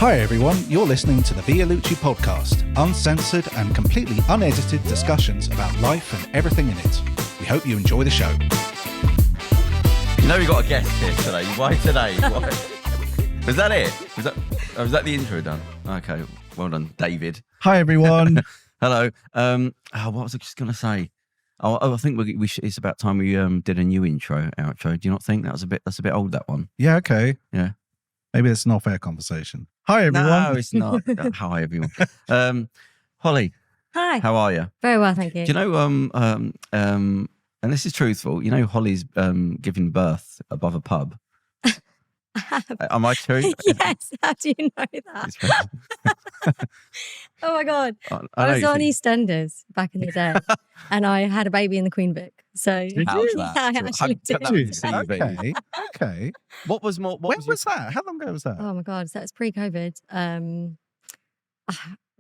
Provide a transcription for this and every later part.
Hi everyone, you're listening to the Via Lucci podcast, uncensored and completely unedited discussions about life and everything in it. We hope you enjoy the show. You know we got a guest here today. Why today? Why? Was that it? Was that the intro done? Okay, well done, David. Hi everyone. Hello. What was I just going to say? I think we should, it's about time we did a new outro. Do you not think that's a bit old, that one? Yeah, okay. Yeah. Maybe it's an off-air conversation. Hi everyone. No, it's not. Hi everyone. Holly. Hi. How are you? Very well, thank you. Do you know and this is truthful, you know Holly's giving birth above a pub? Am I true? Yes, how do you know that? Oh my God. I was on EastEnders back in the day and I had a baby in the Queen Vic. So how's that? I actually did. Okay. What was more? When was that? How long ago was that? Oh my God, so that was pre-COVID.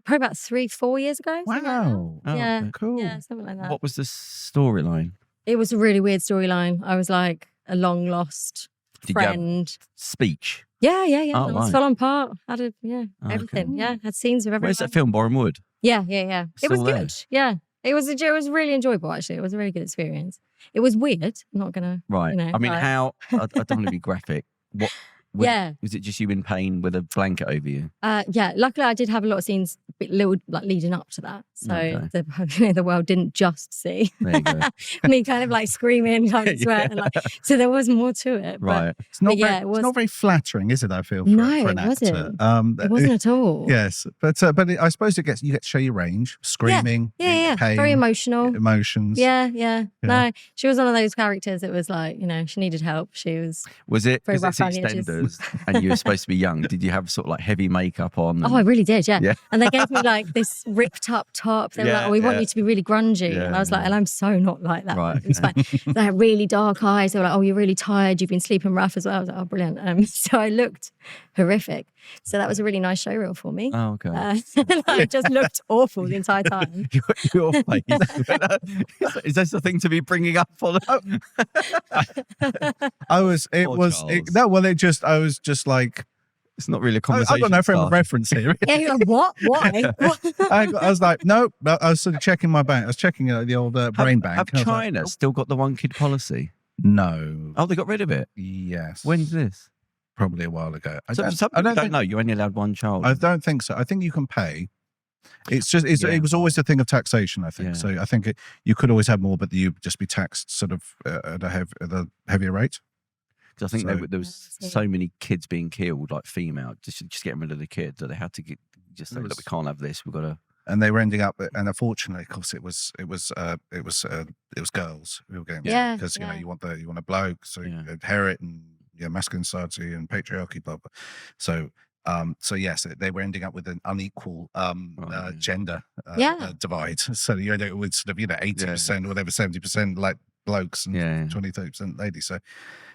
Probably about 3-4 years ago. Wow. Oh, Yeah. okay. Cool. Yeah, something like that. What was the storyline? It was a really weird storyline. I was like a long lost Did you have friend. speech? Yeah. Oh, It was right. full on part. Had a, okay. everything. Yeah, had scenes of everything. Where's that film, Boreham Wood? Yeah. It was Still there? good. Yeah. It was really enjoyable, actually. It was a really good experience. It was weird. I'm not going to, Right. you know, I mean, like- how? I don't want to be graphic. What? Yeah. Was it just you in pain with a blanket over you? Yeah, luckily I did have a lot of scenes leading up to that. So Okay. the world didn't just see There you go. me kind of like screaming, like sweat. And, like, so there was more to it. Right. It's not, But yeah, very, it was- it's not very flattering, is it, I feel, for, No, for an it actor. wasn't. It wasn't at all. Yes, but I suppose you get to show your range, screaming, Yeah. pain, Very emotional. emotions. Yeah. No, she was one of those characters that was like, you know, she needed help. She was, Was it Very because it's rough around the edges. EastEnders and you were supposed to be young? Did you have sort of like heavy makeup on? oh, I really did, yeah. Yeah. And they gave me like this ripped up top. They were Yeah, like, oh, we want yeah. you to be really grungy. Yeah, and I was like, yeah. and I'm so not like that. Right, It was fine. They had really dark eyes. They were like, oh, you're really tired. You've been sleeping rough as well. I was like, oh, brilliant. So I looked horrific. So that was a really nice show reel for me. Oh, okay. I just looked awful the entire time. Your face. Is this the thing to be bringing up for them? I was was just like, it's not really a conversation. I got no frame of starter. reference here. Yeah, you're like, what? Why? I was like, no, I was sort of checking my bank. I was checking the old brain bank. Have and I was like, China still got the one kid policy? no. Oh, they got rid of it? Yes. When's this? Probably a while ago. I Some don't people don't think- know. You only allowed one child. I don't think so. I think you can pay. It's just Yeah. it was always a thing of taxation. I think Yeah. so. I think you could always have more, but you'd just be taxed sort of at a heavier rate. Because I think So- there was so many kids being killed, like female, just getting rid of the kids, that they had to just say, look, we can't have this. We've got to. And they were ending up, and unfortunately, of course, it was girls who were getting Yeah, because yeah. you want a bloke, so Yeah. you inherit and masculine society and patriarchy, blah blah. So yes, they were ending up with an unequal Right. gender Yeah. divide. So you end up with sort of 80% or whatever, 70% like blokes and Yeah. 20-30% ladies. So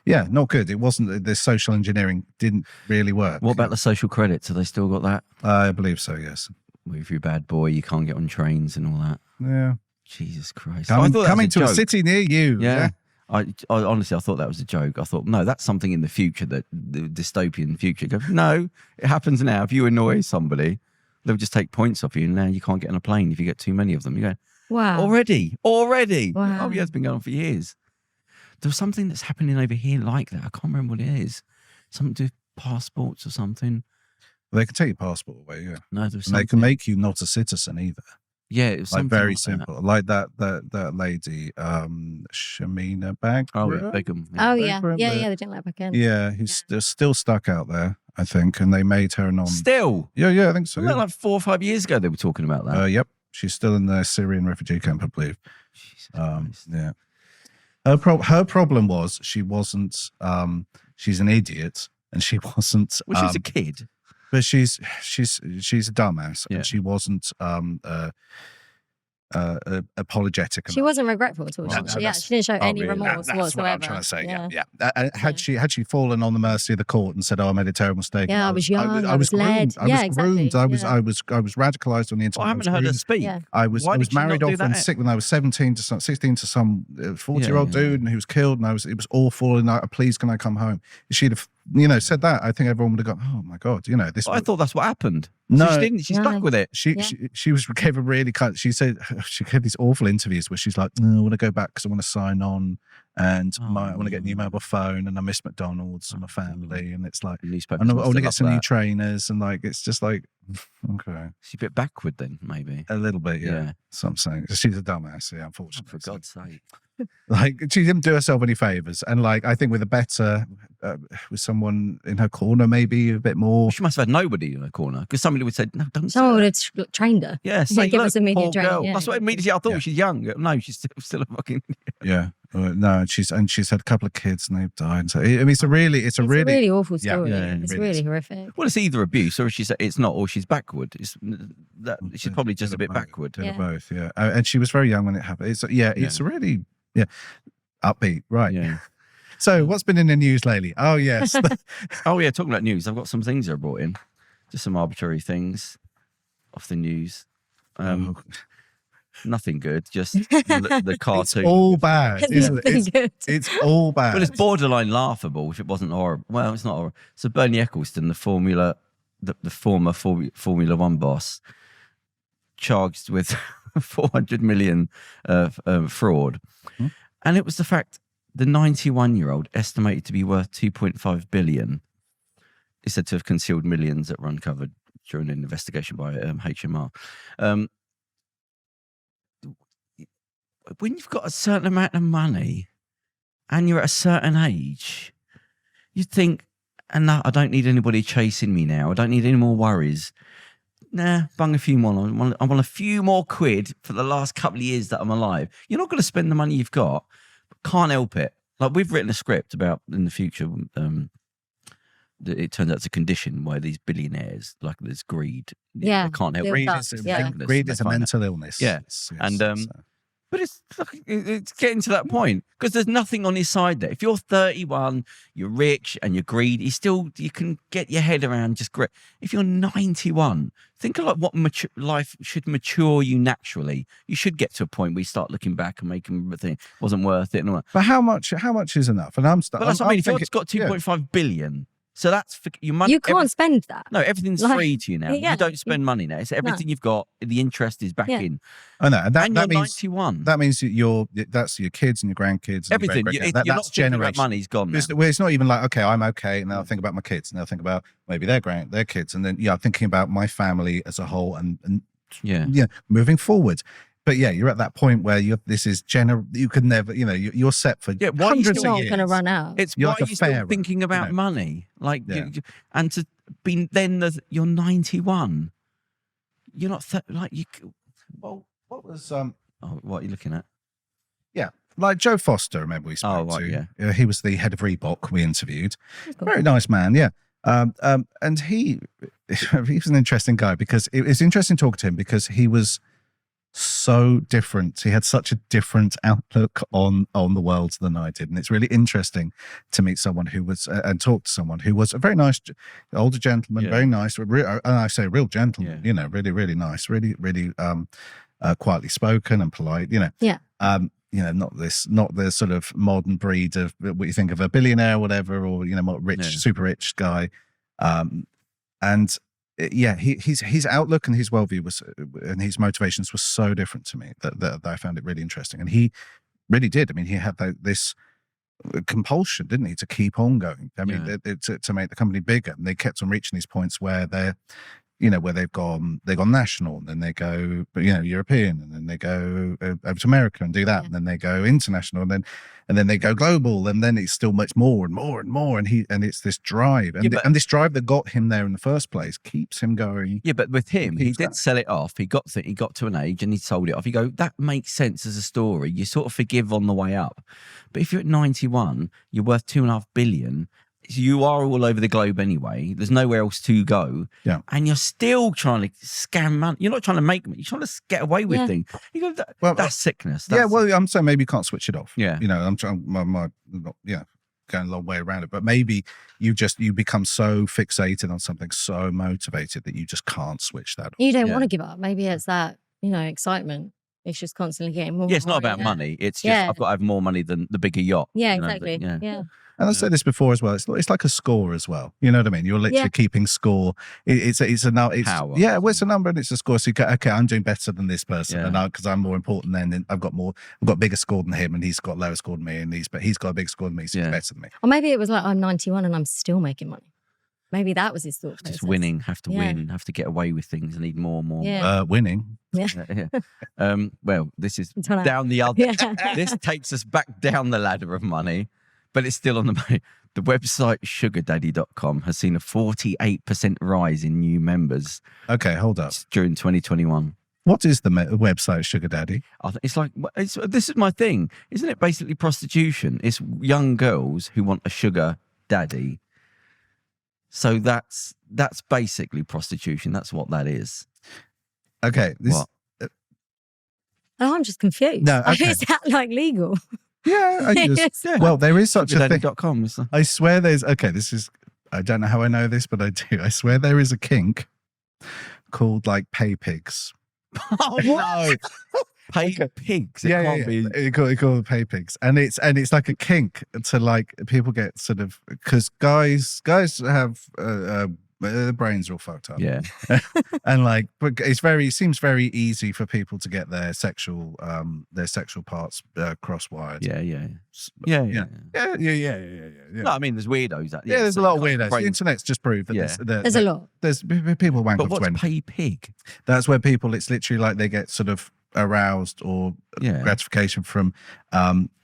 yeah, not good. It wasn't. The social engineering didn't really work. What about the social credits? Have they still got that? I believe so. Yes. Well, if you're a bad boy, you can't get on trains and all that. Yeah. Jesus Christ. Coming, I thought that coming was to a joke. city near you. Yeah. I honestly, I thought that was a joke. I thought, no, that's something in the future, that the dystopian future. Go, no, it happens now. If you annoy somebody, they'll just take points off you, and now you can't get on a plane if you get too many of them. You go, Wow. already. Wow. Oh, yeah, it's been going on for years. There was something that's happening over here like that. I can't remember what it is. Something to do with passports or something. They can take your passport away. Yeah. No, there was And they something. can make you not a citizen either. Yeah, it was Like something very like that. simple. Like that lady, Shamina Bag. Oh, yeah, Begum. Oh, Yeah. yeah. Yeah, they didn't let her back in. Yeah, who's still stuck out there, I think, and they made her non. Still, Yeah, I think so. wasn't that Yeah. like 4 or 5 years ago they were talking about that. Yep, she's still in the Syrian refugee camp, I believe. Jesus Christ. Yeah. Her problem was she wasn't. She's an idiot, and she wasn't. Well, she's a kid. But she's a dumbass, Yeah. and she wasn't apologetic. She wasn't regretful at all. No, She didn't show any really? remorse That's whatsoever. what I'm trying to say. Yeah. Had she fallen on the mercy of the court and said, "Oh, I made a terrible mistake," Yeah, I was young, I was groomed. led. I was Yeah, exactly. groomed. I was Yeah. radicalized on the internet. Well, I haven't heard her groomed. speak. Yeah. I was Why did she married not do off and that? sick when I was 16 to some 40-year-old Yeah, yeah. dude, and he was killed, and it was awful. And please, can I come home? If she'd have said that, I think everyone would have gone, oh my God, this. I thought that's what happened. No, so she didn't. She stuck with it. She gave a really she said she gave these awful interviews where she's like, no, I want to go back because I want to sign on, and I want to get a new mobile phone, and I miss McDonald's and my family, and it's like, I want to get some new trainers, and like it's just like, okay, she's a bit backward then, maybe a little bit, yeah. So I'm saying she's a dumbass, unfortunately. For God's sake. Like she didn't do herself any favors, and like I think with a better, with someone in her corner, maybe a bit more. She must have had nobody in her corner because somebody would say, "No, don't." Someone would have trained her. Yeah, say, give us a media training. Yeah. That's what immediately I thought. She's young. No, she's still a fucking. Yeah, no, she's had a couple of kids and they've died. So I mean, it's a really awful story. Yeah, it's really horrific. Well, it's either abuse or it's not, or she's backward. She's probably just a bit backward. Both, yeah. And she was very young when it happened. It's a really. Yeah, upbeat, right? Yeah. So, what's been in the news lately? Oh, yes. Oh, yeah. Talking about news, I've got some things I brought in, just some arbitrary things off the news. Nothing good. Just the cartoon. It's all bad, isn't it? It's all bad. Well, it's borderline laughable if it wasn't horrible. Well, it's not horrible. So Bernie Ecclestone, the former Formula One boss, charged with 400 million fraud. And it was the fact the 91-year-old estimated to be worth 2.5 billion is said to have concealed millions that were uncovered during an investigation by HMR. When you've got a certain amount of money and you're at a certain age, you'd think, no, I don't need anybody chasing me now. I don't need any more worries. Nah, bung a few more. I want a few more quid for the last couple of years that I'm alive. You're not going to spend the money you've got, but can't help it. Like we've written a script about in the future. It turns out it's a condition where these billionaires, like there's greed. Yeah, they can't help. Greed is a mental illness. Yeah, but it's getting to that point because there's nothing on his side there. If you're 31, you're rich and you're greedy, you can get your head around just great. If you're 91, think of like what life should mature you naturally. You should get to a point where you start looking back and making everything it wasn't worth it and all that. But how much is enough? And that's what I mean. If you've got 2.5 billion. So that's your money. You can't spend that. No, everything's free to you now. Yeah, you don't spend money now. It's everything you've got. The interest is back in. I know. And you're means 91. That means that's your kids and your grandkids. And everything. You're not thinking about money's gone now. It's not even like, okay, I'm okay, and then I'll think about my kids, and I'll think about maybe their kids, and then I'm thinking about my family as a whole, and moving forward. But you're at that point where you could never, you're set for hundreds of years. Not going to run out. It's why you're still thinking about money. Like, and to be you're 91. You're not Well, what was what are you looking at? Yeah, like Joe Foster. Remember we spoke to? Yeah, he was the head of Reebok. We interviewed. Very nice man. Yeah. And he was an interesting guy because it was interesting talking to him because he was so different. He had such a different outlook on the world than I did, and it's really interesting to meet someone who was and talk to someone who was a very nice older gentleman, very nice. And I say real gentleman, really, really nice, really, really quietly spoken and polite. Not the sort of modern breed of what you think of a billionaire or whatever, or more rich, super rich guy, and. His outlook and his worldview and his motivations were so different to me that I found it really interesting. And he really did. I mean, he had this compulsion, didn't he, to keep on going. I mean, to make the company bigger. And they kept on reaching these points where where they've gone national, and then they go, European, and then they go over to America and do that, and then they go international, and then they go global, and then it's still much more and more and more, and it's this drive, and this drive that got him there in the first place keeps him going. Yeah, but with him, he did sell it off. He got to an age and he sold it off. You go, that makes sense as a story. You sort of forgive on the way up, but if you're at 91, you're worth 2.5 billion. You are all over the globe anyway. There's nowhere else to go. Yeah. And you're still trying to scam money. You're not trying to make money. You're trying to get away with things. You go, that's sickness. I'm saying maybe you can't switch it off. Yeah. I'm trying, going a long way around it. But maybe you become so fixated on something, so motivated that you just can't switch that off. You don't want to give up. Maybe it's that, excitement. It's just constantly getting more. Yeah, it's not about money. It's just I've got to have more money than the bigger yacht. Yeah, exactly. Yeah. And I said this before as well. It's like a score as well. You know what I mean? You're literally keeping score. It's a number. Power. Yeah, well, it's a number and it's a score. So you go, okay, I'm doing better than this person, and because I'm more important than I've got a bigger score than him, and he's got lower score than me, and he's got a bigger score than me, so he's better than me. Or maybe it was like I'm 91 and I'm still making money. Maybe that was his thought. Just winning, have to win, have to get away with things, and need more and more. Yeah. Winning. Yeah. Well, this is down the other. This takes us back down the ladder of money, but it's still on the. The website SugarDaddy.com has seen a 48% rise in new members. Okay, hold up. During 2021. What is the website Sugar Daddy? It's like this is my thing, isn't it? Basically, prostitution. It's young girls who want a sugar daddy. So that's basically prostitution. That's what that is. Okay. I'm just confused. No, okay. Is that like legal? Yeah, well, there is such a thing. I swear there's, I don't know how I know this, but I do. I swear there is a kink called like PayPigs. Oh, no. PayPigs. It can't be. It's called PayPigs. And it's like a kink to like, people get sort of, because guys have, their brains are all fucked up. Yeah. And like, but it seems very easy for people to get their sexual parts cross-wired. Yeah. No, I mean, there's weirdos. There's a lot of weirdos. The internet's just proved that there's a lot. There's people wank off. But what's PayPig? That's where people, it's literally like they get sort of aroused or gratification from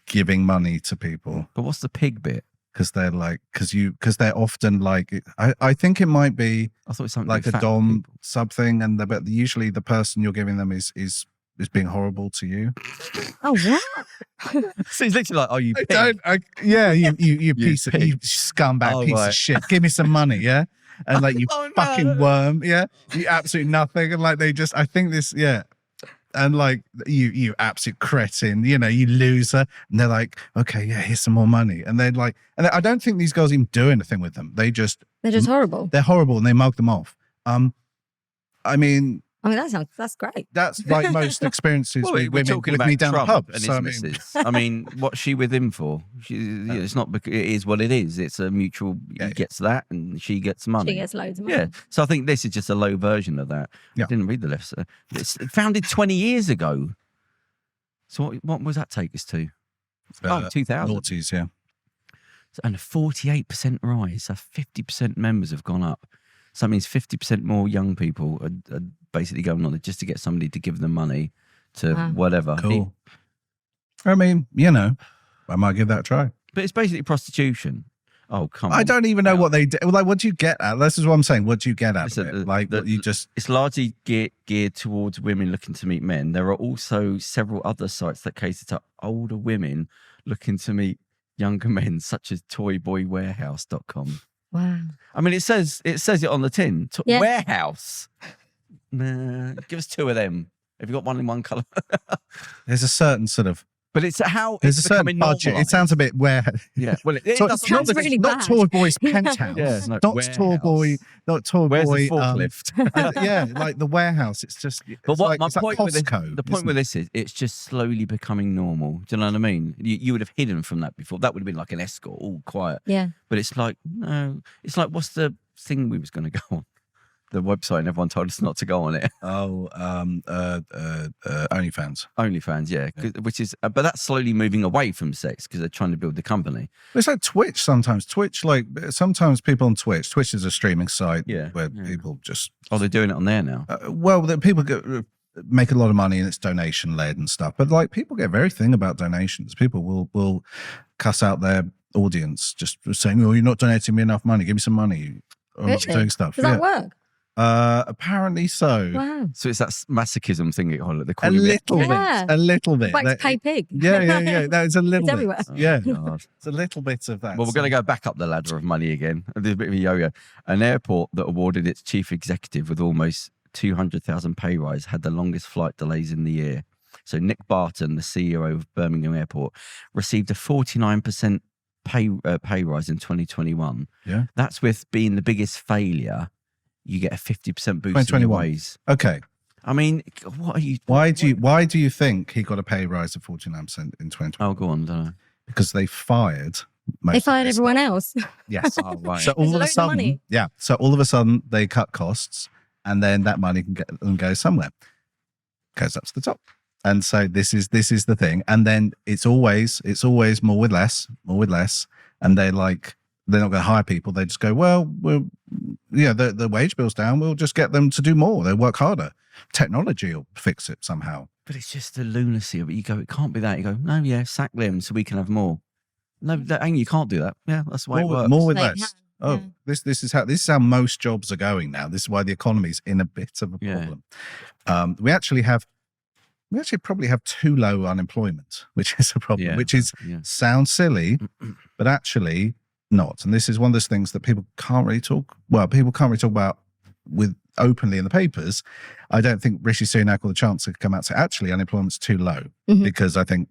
giving money to people. But what's the pig bit? Because they're like, because they're often like, I think it might be, I thought it was something like a dom sub thing, but usually the person you're giving them is being horrible to you. Oh, what? So it's literally like, oh, you pig. You piece of, you scumbag piece of shit. Give me some money, yeah? And like, you fucking worm, yeah? You absolute nothing. And like, I think this, and like, you absolute cretin, you loser. And they're like, okay, here's some more money. And they're like, and I don't think these girls even do anything with them. They're just horrible. They're horrible and they mug them off. I mean, that's great. That's like most experiences with women with me down the pub. And I mean, what's she with him for? It's not because it is what it is. It's a mutual. He gets that, and she gets money. She gets loads of money. Yeah. So I think this is just a low version of that. Yeah. I didn't read the list. It's founded 20 years ago. So what was that take us to? 2000. Noughties, yeah. And a 48% rise. So 50% members have gone up. So that means 50% more young people are basically going on it just to get somebody to give them money to whatever. Cool. I mean, I might give that a try. But it's basically prostitution. Oh, come on. I don't even know what they do. Like, what do you get at? This is what I'm saying. What do you get at it? Like, it's largely geared towards women looking to meet men. There are also several other sites that cater to older women looking to meet younger men, such as toyboywarehouse.com. Wow. I mean, it says it on the tin. Warehouse. Give us two of them. Have you got one in one colour? There's a certain sort of. But it's there's a certain budget. Normalized. It sounds a bit Yeah. Well, it sounds really bad. Not Toy Boy's penthouse. Yeah, not Toy Boy. Not Toy Where's Boy. The forklift? Like the warehouse. It's just. But what my point like Costco, the point with this is, it's just slowly becoming normal. Do you know what I mean? You would have hidden from that before. That would have been like an escort, all quiet. Yeah. But it's like, no. It's like, what's the thing we was going to go on? The website, and everyone told us not to go on it. OnlyFans. OnlyFans, yeah. Which is, but that's slowly moving away from sex because they're trying to build the company. It's like Twitch sometimes. Sometimes people on Twitch. Twitch is a streaming site where people just. Oh, they're doing it on there now. People make a lot of money and it's donation led and stuff. But like, people get very thin about donations. People will cuss out their audience just for saying, "Oh, you're not donating me enough money. Give me some money." I'm not doing stuff. Does that work? Apparently so. Wow. So it's that masochism thing. A little bit. Like PayPig. Yeah. That is a little bit. Everywhere. Yeah. It's a little bit of that. Well, we're going to go back up the ladder of money again. There's a bit of a yo-yo. An airport that awarded its chief executive with almost 200,000 pay rise had the longest flight delays in the year. So Nick Barton, the CEO of Birmingham Airport, received a 49% pay rise in 2021. Yeah. That's with being the biggest failure. You get a 50% boost in your ways. Okay. I mean, what are you? Why do you think he got a pay rise of 49% in 2020? Oh, go on, don't know. Because they fired. They fired everyone else. Yes. Oh, right. So all of a sudden, So all of a sudden they cut costs, and then that money can go somewhere. Goes up to the top. And so this is the thing. And then it's always more with less, and they're not going to hire people. They just go, well, the wage bill's down. We'll just get them to do more. They'll work harder. Technology will fix it somehow. But it's just the lunacy of it. You go, it can't be that. You go, no, yeah, sack them so we can have more. No, you can't do that. Yeah, that's the way it works. More with less. Oh, yeah. This is how most jobs are going now. This is why the economy's in a bit of a problem. We actually probably have too low unemployment, which is a problem. Which sounds silly, but actually not. And this is one of those things that people can't really talk about with openly in the papers. I don't think Rishi Sunak or the Chancellor could come out and say, actually, unemployment's too low, because I think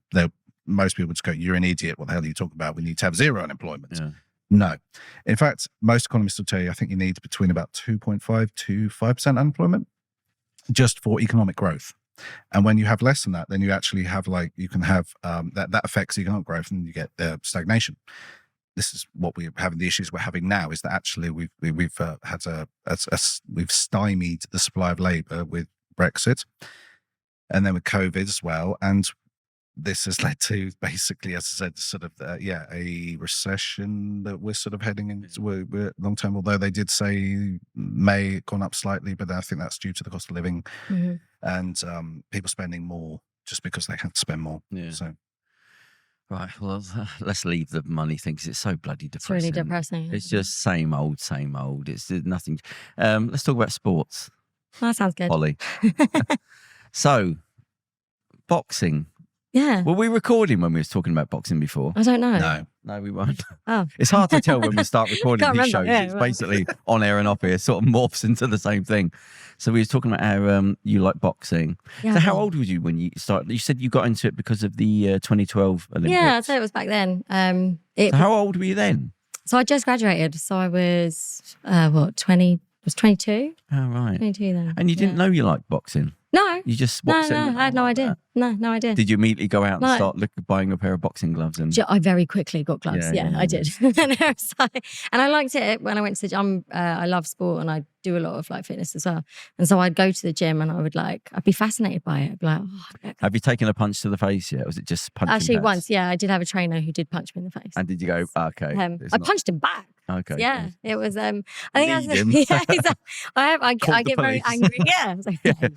most people would just go, you're an idiot. What the hell are you talking about? We need to have zero unemployment. Yeah. No. In fact, most economists will tell you, I think you need between about 2.5 to 5% unemployment just for economic growth. And when you have less than that, then you actually have you can have that affects economic growth, and you get stagnation. This is what we're having. The issues we're having now is that actually we've stymied the supply of labour with Brexit, and then with COVID as well. And this has led to basically, as I said, sort of a recession that we're sort of heading into. We're long term, although they did say may have gone up slightly, but I think that's due to the cost of living and people spending more just because they have to spend more. Yeah. So. Right, well, let's leave the money thing because it's so bloody depressing. It's really depressing. It's just same old. It's nothing. Let's talk about sports. That sounds good. Holly. So, boxing. Yeah. Were we recording when we was talking about boxing before? I don't know. No, we weren't. Oh. It's hard to tell when we start recording these shows. Yeah, it's basically on air and off air. It sort of morphs into the same thing. So we was talking about how you like boxing. Yeah, so how old were you when you started? You said you got into it because of the 2012 Olympics. Yeah, I'd say it was back then. So how old were you then? So I just graduated. So I was, 20? I was 22. Oh, right. 22 then. And you didn't know you liked boxing? No. You just watched it? No, I had no idea. No idea. Did you immediately go out and start buying a pair of boxing gloves? And I very quickly got gloves. Yeah, I did. And I liked it when I went to the gym. I love sport and I do a lot of fitness as well. And so I'd go to the gym and I would I'd be fascinated by it. I'd be like, have you taken a punch to the face yet? Or was it just punching? Actually, once, yeah. I did have a trainer who did punch me in the face. And did you go, okay. I punched him back. Okay. Yeah, it was. I think exactly. I get very angry. Yeah. I was like, yeah.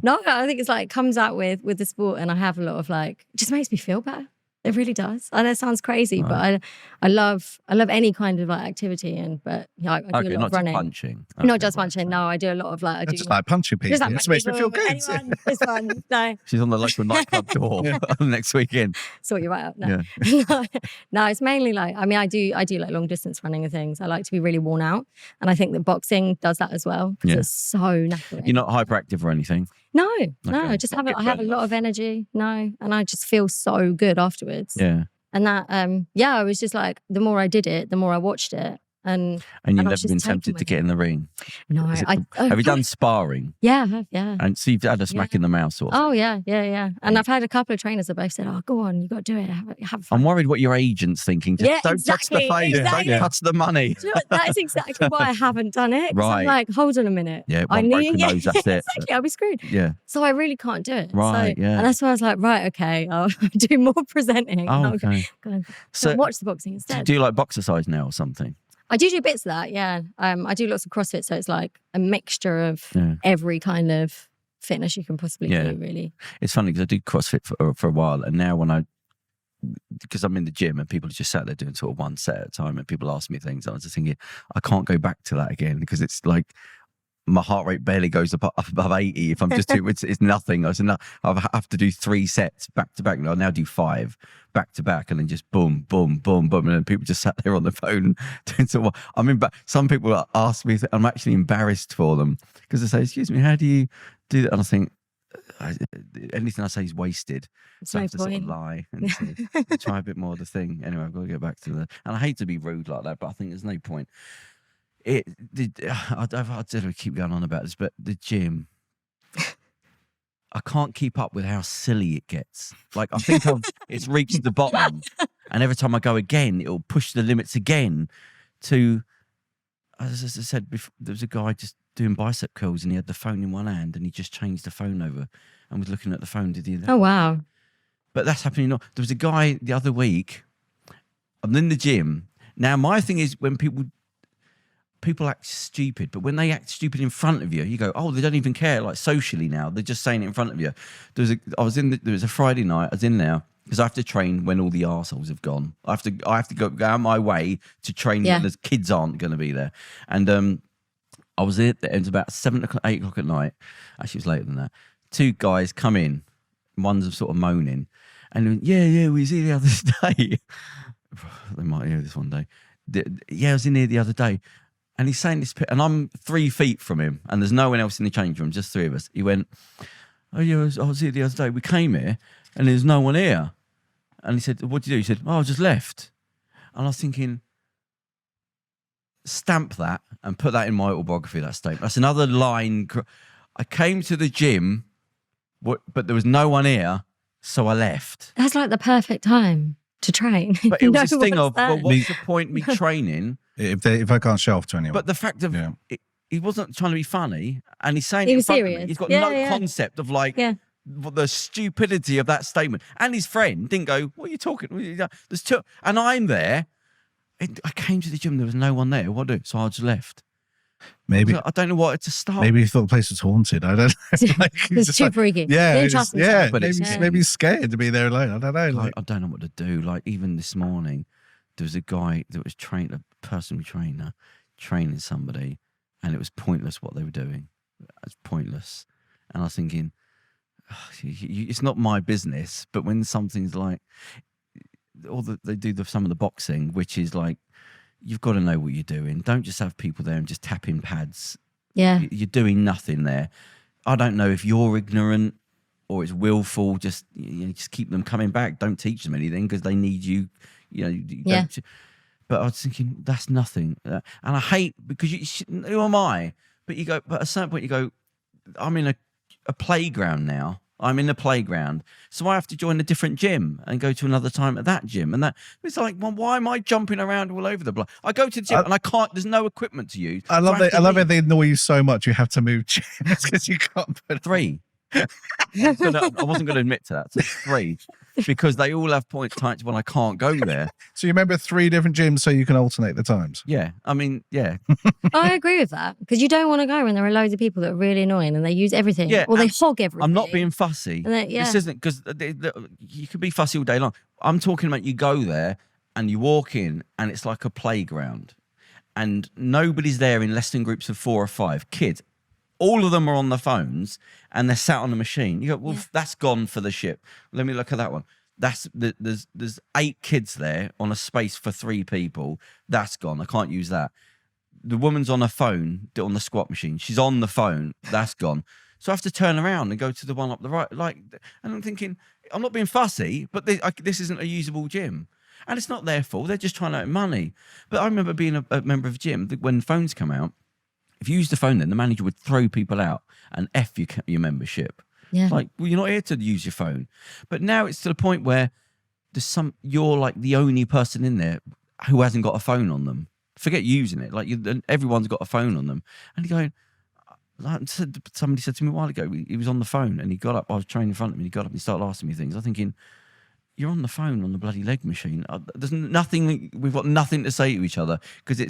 No, I think it's it comes out with the sport, and I have a lot of it just makes me feel better. It really does. I know it sounds crazy, but I love any kind of activity, but I do a lot of running. Not punching. Not just punching. No, I do a lot of I do just punching people. It makes me feel good. This one, no. She's on the local nightclub door next weekend. Sort you right out. No, no, it's mainly I do long distance running and things. I like to be really worn out, and I think that boxing does that as well. Yeah. It's so knackering. You're not hyperactive or anything. No, I just have I have a lot of energy. No, and I just feel so good afterwards. Yeah. And that, I was just the more I did it, the more I watched it. And you've never been tempted to get in the ring? No. Have you done sparring? Yeah, I have, yeah. And so you've had a smack in the mouth sort of? Oh, yeah. And I've had a couple of trainers that both said, oh, go on, you got to do it. Have fun. I'm worried what your agent's thinking. Just don't touch the face. Exactly. Don't touch the money. That is exactly why I haven't done it. Right. I'm hold on a minute. Yeah, one broken nose, that's it. Exactly, I'll be screwed. Yeah. So I really can't do it. Right, And that's why I was right, okay, I'll do more presenting. Oh, okay. So watch the boxing instead. Do you like boxercise now or something? I do bits of that, yeah. I do lots of CrossFit, so it's a mixture of every kind of fitness you can possibly do, really. It's funny because I did CrossFit for a while, and now because I'm in the gym and people just sat there doing sort of one set at a time, and people ask me things, and I was just thinking, I can't go back to that again because it's my heart rate barely goes up above 80 if I'm just doing it's nothing. I have to do 3 sets back to back. I'll now do 5 back to back, and then just boom, boom, boom, boom, and then people just sat there on the phone doing sort of. Some people ask me. I'm actually embarrassed for them because they say, "Excuse me, how do you do that?" And I think anything I say is wasted. So I have to sort of lie and try a bit more of the thing. Anyway, I've got to get back to and I hate to be rude like that, but I think there's no point. I don't keep going on about this, but the gym, I can't keep up with how silly it gets. Like, I think it's reached the bottom. And every time I go again, it'll push the limits again to, as I said before, there was a guy just doing bicep curls and he had the phone in one hand and he just changed the phone over and was looking at the phone. Did he? Oh, wow. But that's happening. There was a guy the other week, I'm in the gym. Now, my thing is when people act stupid, but when they act stupid in front of you, you go, oh, they don't even care. Like socially now, they're just saying it in front of you. There was a Friday night, I was in there because I have to train when all the arseholes have gone. I have to go out of my way to train when the kids aren't going to be there. And I was there, it was about 8 o'clock at night. Actually, it was later than that. 2 guys come in, one's sort of moaning. And he went, yeah, we was here the other day. They might hear this one day. I was in here the other day. And he's saying this, and I'm 3 feet from him, and there's no one else in the change room, just 3 of us. He went, oh yeah, I was here the other day. We came here, and there's no one here. And he said, what'd you do? He said, oh, I just left. And I was thinking, stamp that and put that in my autobiography, that statement. That's another line. I came to the gym, but there was no one here, so I left. That's like the perfect time to train. But it was this thing of, well, what's the point me training? If I can't show off to anyone. But the fact of he wasn't trying to be funny, and he's saying he it was in front serious. of me. He's got no concept of like the stupidity of that statement. And his friend didn't go, what are you talking? There's 2, and I'm there. I came to the gym, there was no one there. What do I do? So I just left. Maybe I don't know what to start. Maybe he thought the place was haunted. I don't know. Like, it's too freaky. Yeah, but maybe he's scared to be there alone. I don't know. Like, I don't know what to do. Like even this morning, there was a guy that was a personal trainer, training somebody, and it was pointless what they were doing. It was pointless, and I was thinking, it's not my business. But when something's like, they do some of the boxing, which is like, you've got to know what you're doing. Don't just have people there and just tapping pads. Yeah. You're doing nothing there. I don't know if you're ignorant or it's willful. Just keep them coming back. Don't teach them anything because they need you. But I was thinking, that's nothing. And I hate, because who am I? But at a certain point you go, I'm in a playground now. I'm in the playground, so I have to join a different gym and go to another time at that gym. And it's like, well, why am I jumping around all over the place? I go to the gym and I can't. There's no equipment to use. I love it. I love it. They annoy you so much. You have to move gyms because you can't put 3. I wasn't going to admit to that. So 3, because they all have times when I can't go there. So you remember 3 different gyms so you can alternate the times. Yeah, I mean, yeah. I agree with that, because you don't want to go when there are loads of people that are really annoying and they use everything, or they hog everything. I'm not being fussy. This isn't, because you could be fussy all day long. I'm talking about you go there and you walk in and it's like a playground, and nobody's there in less than groups of 4 or 5 kids. All of them are on the phones and they're sat on the machine. You go, well, that's gone for the ship. Let me look at that one. There's 8 kids there on a space for 3 people. That's gone. I can't use that. The woman's on a phone on the squat machine. She's on the phone. That's gone. So I have to turn around and go to the one up the right. And I'm thinking, I'm not being fussy, but this isn't a usable gym. And it's not their fault. They're just trying to earn money. But I remember being a member of a gym when phones come out. If you use the phone, then the manager would throw people out and F your membership. Yeah. Like, well, you're not here to use your phone. But now it's to the point where you're like the only person in there who hasn't got a phone on them. Forget using it. Like everyone's got a phone on them. And you're going, somebody said to me a while ago, he was on the phone and he got up. I was training in front of him. And he got up and he started asking me things. I was thinking, you're on the phone on the bloody leg machine. There's nothing. We've got nothing to say to each other because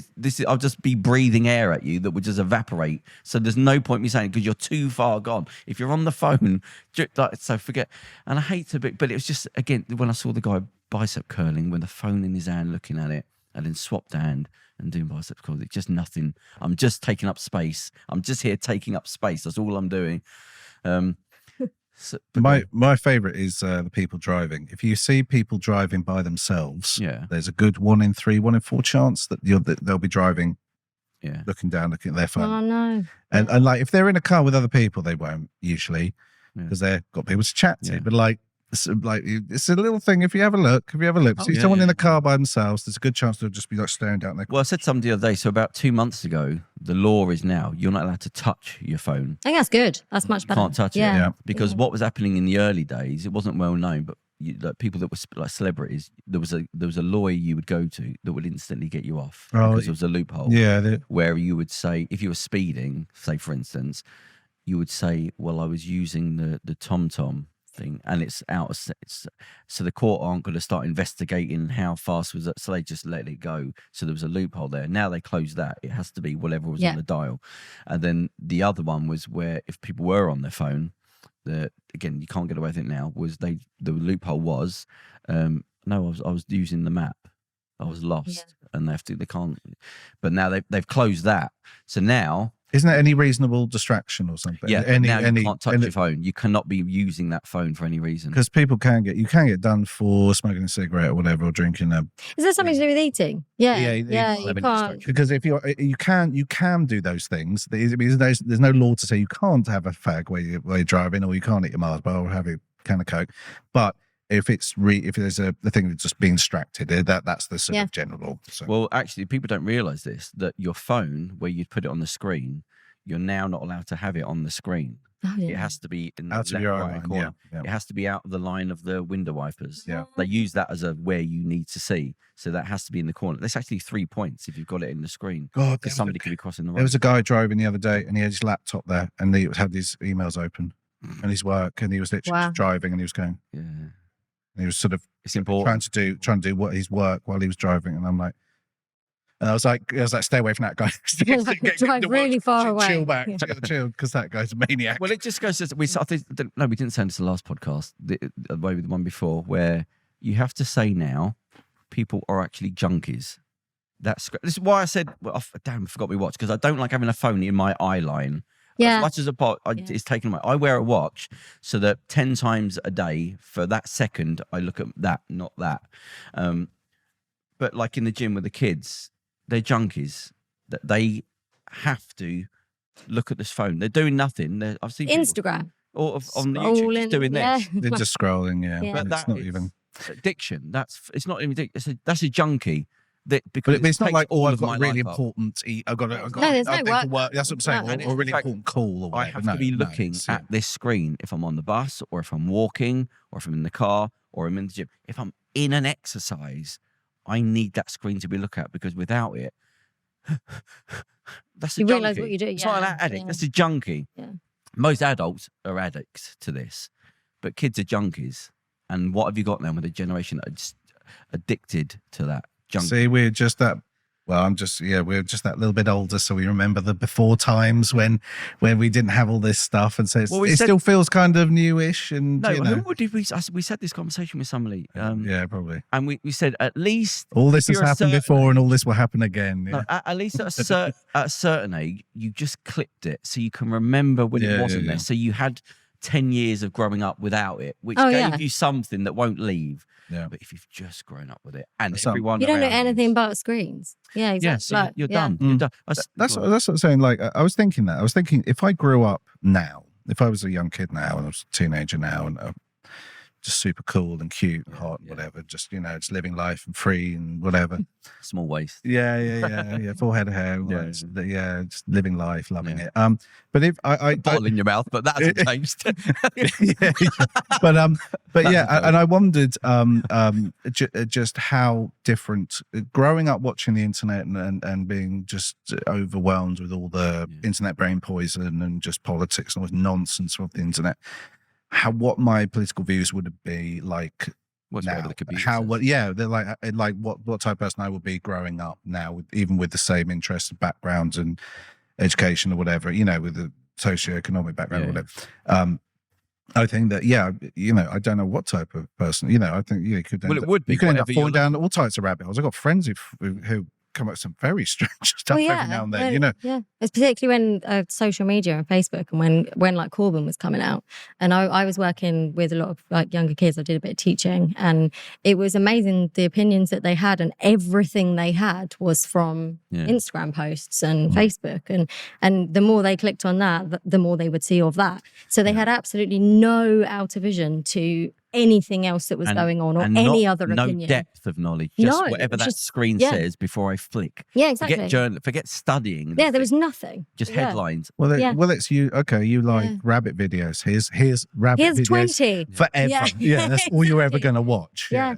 I'll just be breathing air at you that would just evaporate. So there's no point me saying because you're too far gone. If you're on the phone, so forget. And I hate to be, but it was just again when I saw the guy bicep curling with the phone in his hand, looking at it, and then swapped hand and doing bicep curls. It's just nothing. I'm just taking up space. I'm just here taking up space. That's all I'm doing. My favourite is the people driving. If you see people driving by themselves, there's a good 1 in 3, 1 in 4 chance that they'll be driving, looking down, looking at their phone. Oh no! And like if they're in a car with other people, they won't usually because they've got people to chat to. But it's a little thing. If you have a look, see someone in a car by themselves, there's a good chance they'll just be like staring down their car. Well, I said something the other day. So about 2 months ago, the law is now you're not allowed to touch your phone. I think that's good. That's much better. You can't touch it. Because what was happening in the early days, it wasn't well known, but people that were like celebrities, there was a lawyer you would go to that would instantly get you off because there was a loophole. Where you would say, if you were speeding, say for instance, you would say, well, I was using the TomTom thing and it's out of so the court aren't going to start investigating how fast was it, so they just let it go. So there was a loophole there. Now they closed that. It has to be whatever was on the dial. And then the other one was where if people were on their phone, again, you can't get away with it now, was the loophole was no, I was using the map, I was lost, and they can't, but now they've closed that. So now, isn't there any reasonable distraction or something? Now you can't touch your phone. You cannot be using that phone for any reason, because people can get done for smoking a cigarette or whatever, or drinking a. Is there something to do with eating? Yeah, you can't, because if you can do those things. There's no law to say you can't have a fag while you're driving, or you can't eat a Mars bar or have a can of Coke, but. If there's the thing of just being distracted, that's the sort of general law. So. Well, actually, people don't realise this, that your phone, where you'd put it on the screen, you're now not allowed to have it on the screen. Oh, yeah. It has to be in the out of your right corner. Yeah. It has to be out of the line of the window wipers. Yeah. They use that as where you need to see. So that has to be in the corner. There's actually 3 points if you've got it in the screen. God, because somebody could be crossing the road. There was a guy driving the other day and he had his laptop there and he had his emails open and his work, and he was literally driving and he was going. Yeah. And he was sort of it's important. trying to do what his work while he was driving, and I'm like, and I was like, stay away from that guy. Drive really far away. Chill back, chill, because that guy's a maniac. Well, it just goes to we didn't say this in the last podcast, maybe the one before, where you have to say now, people are actually junkies. This is why I said, well, damn, I forgot we watch, because I don't like having a phone in my eye line. Yeah. As much as it's taken away. I wear a watch so that 10 times a day for that second, I look at that, not that. But like in the gym with the kids, they're junkies. That they have to look at this phone. They're doing nothing. I've seen Instagram. Or on the YouTube just doing this. They're just scrolling, But that's not even addiction. It's not even addiction. That's a junkie. But it's not like, I've got a really important. I've got there's no work. That's what I'm saying. Or a really important call. Or whatever. I have to be looking at this screen if I'm on the bus, or if I'm walking, or if I'm in the car, or I'm in the gym. If I'm in an exercise, I need that screen to be looked at, because without it, that's a junkie. You realise what you do. It's not an addict. That's a junkie. Yeah. Most adults are addicts to this, but kids are junkies. And what have you got now with a generation that are just addicted to that? See, we're just that. Well, we're just that little bit older, so we remember the before times when we didn't have all this stuff, and so still feels kind of newish. And who did we said this conversation with somebody? Yeah, probably. And we said at least all this has happened before, and all this will happen again. Yeah. No, at least at a certain age, you just clipped it, so you can remember when it wasn't there. So you had 10 years of growing up without it, which gave you something that won't leave. Yeah. But if you've just grown up with it, and everyone you don't know anything about screens. Yeah, exactly. Yeah, so you're done. You're done. That's what I'm saying. Like, I was thinking if I grew up now, if I was a young kid now and I was a teenager now and just super cool and cute and hot, whatever, just just living life and free and whatever. Small waist. Yeah. Full head of hair. Just living life, loving it. But if I bottle in your mouth, but that hasn't changed. But and I wondered just how different growing up watching the internet and being just overwhelmed with all the internet brain poison and just politics and all this nonsense of the internet. What my political views would be like now. They're like what type of person I would be growing up now, even with the same interests and backgrounds and education or whatever, with the socioeconomic background or whatever. I think that I don't know what type of person, I think you could end up falling down all types of rabbit holes. I've got friends who come up with some very strange stuff every now and then, Yeah, it's particularly when social media and Facebook, and when like Corbyn was coming out, and I was working with a lot of like younger kids. I did a bit of teaching, and it was amazing the opinions that they had, and everything they had was from Instagram posts and Facebook, and the more they clicked on that, the more they would see of that. So they had absolutely no outer vision to anything else that was going on or any other opinion. No depth of knowledge, just whatever that screen says before I flick. Yeah, exactly. Forget studying. Yeah, there was nothing. Just headlines. Well, it's you. Okay, you like rabbit videos. Here's rabbit videos 20 forever. Yeah, that's all you're ever going to watch. Yeah.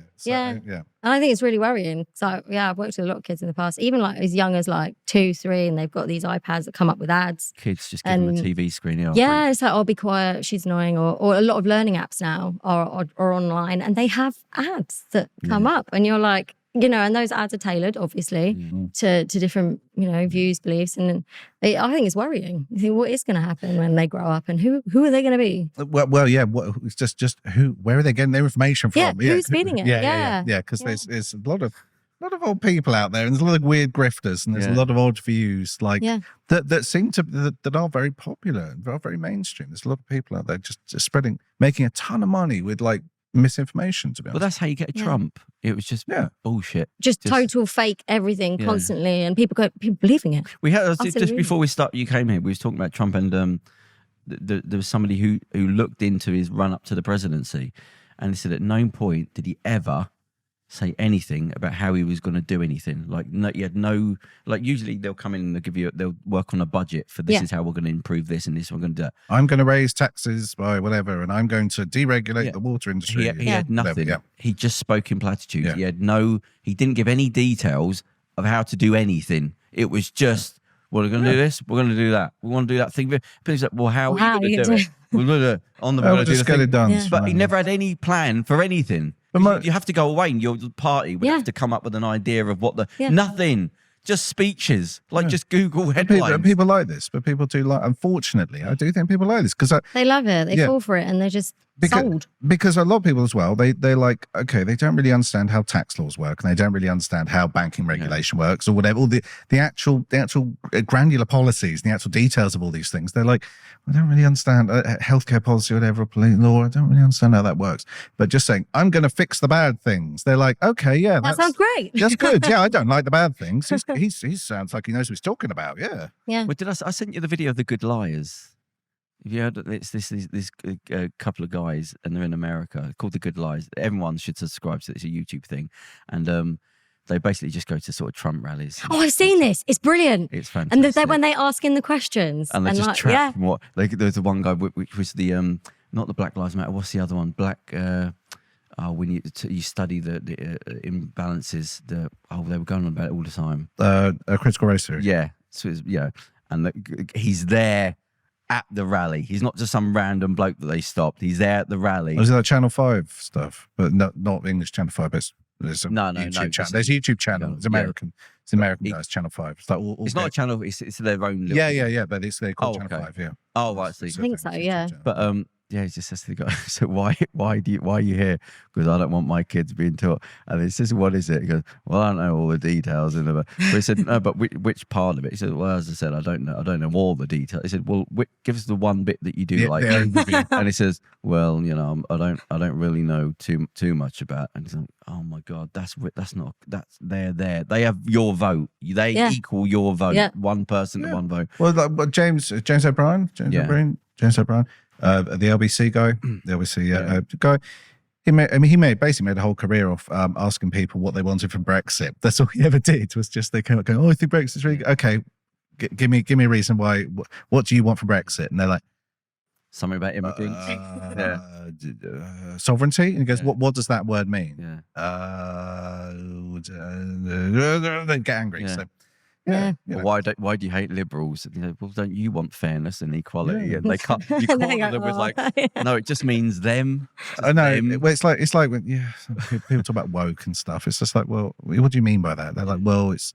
And I think it's really worrying. So I've worked with a lot of kids in the past, even like as young as like 2, 3, and they've got these iPads that come up with ads. Kids just give them a TV screen. Yeah, it's like, oh, be quiet, she's annoying. Or a lot of learning apps now are online, and they have ads that come up, and you're like, and those ads are tailored, obviously, to different, views, beliefs. And I think it's worrying. You think, what is going to happen when they grow up, and who are they going to be? Well, yeah. It's just who? Where are they getting their information from? Yeah, who's feeding it? Yeah. Because there's a lot of old people out there, and there's a lot of weird grifters, and there's a lot of odd views, that seem to that are very popular and are very mainstream. There's a lot of people out there just spreading, making a ton of money with misinformation, to be honest. Well, that's how you get a Trump. It was just bullshit. Just total fake everything constantly, and people believing it. We had just before you came here, we was talking about Trump, and there was somebody who looked into his run up to the presidency, and he said at no point did he ever say anything about how he was going to do anything. Usually they'll come in and they'll work on a budget for this is how we're going to improve this, and this we're going to do that. I'm going to raise taxes by whatever, and I'm going to deregulate the water industry. He had nothing. He just spoke in platitudes. He didn't give any details of how to do anything. It was just, we're going to do this, we're going to do that, we want to do that thing. But he's like, well, how are you going to do it? We're going to do it on the we'll just get it done. But he never had any plan for anything. But you have to go away, and your party would have to come up with an idea of what nothing, just speeches, just Google headlines. People like this, but people do like. Unfortunately, I do think people like this because they love it. They fall for it, and they're just sold. Because a lot of people as well, they're like, okay, they don't really understand how tax laws work, and they don't really understand how banking regulation works, or whatever. All the actual granular policies, the actual details of all these things. They're like, I don't really understand healthcare policy, or whatever, law. I don't really understand how that works. But just saying, I'm going to fix the bad things. They're like, okay, yeah, that sounds great. That's good. Yeah, I don't like the bad things. He sounds like he knows what he's talking about. Yeah. Yeah. Well, I sent you the video of the Good Liars. Have you heard of this couple of guys, and they're in America, called The Good Lies. Everyone should subscribe to it. It's a YouTube thing. And they basically just go to sort of Trump rallies. Oh, I've seen this. It's brilliant. It's fantastic. And when they ask in the questions. And they just trap from what... There's the one guy, which was the... not the Black Lives Matter. What's the other one? When you study the imbalances, they were going on about it all the time. A critical race theory. Yeah. So and he's there at the rally. He's not just some random bloke that they stopped. He's there at the rally. Was it like Channel 5 stuff? But not English Channel 5, but there's a YouTube channel. There's a YouTube channel. It's American. Yeah. It's American guys, Channel 5. It's like it's not a channel, it's their own little... Yeah, but they're called Channel 5, yeah. Oh, right, I think so, yeah. But he just says to the guy, so why are you here? Because I don't want my kids being taught. And he says, what is it? He goes, well, I don't know all the details. But he said, no, but which part of it? He said, well, as I said, I don't know all the details. He said, well, give us the one bit that you do like. And he says, well, I don't really know too much about. And he's like, oh my God, they're there. They have your vote. They equal your vote. Yeah. One person to one vote. Well, like James O'Brien. The LBC guy, guy. He basically made a whole career off asking people what they wanted from Brexit. That's all he ever did, was just they kind of go, oh, I think Brexit's really good. Okay, give me a reason why. What do you want from Brexit? And they're like, something about immigrants, sovereignty. And he goes, what does that word mean? They get angry. Yeah. So. Yeah. Well, why do you hate liberals? Well, don't you want fairness and equality? Yeah. And they corner them with like, no, it just means them. I know. It's like when people talk about woke and stuff. It's just like, well, what do you mean by that? They're like, well, it's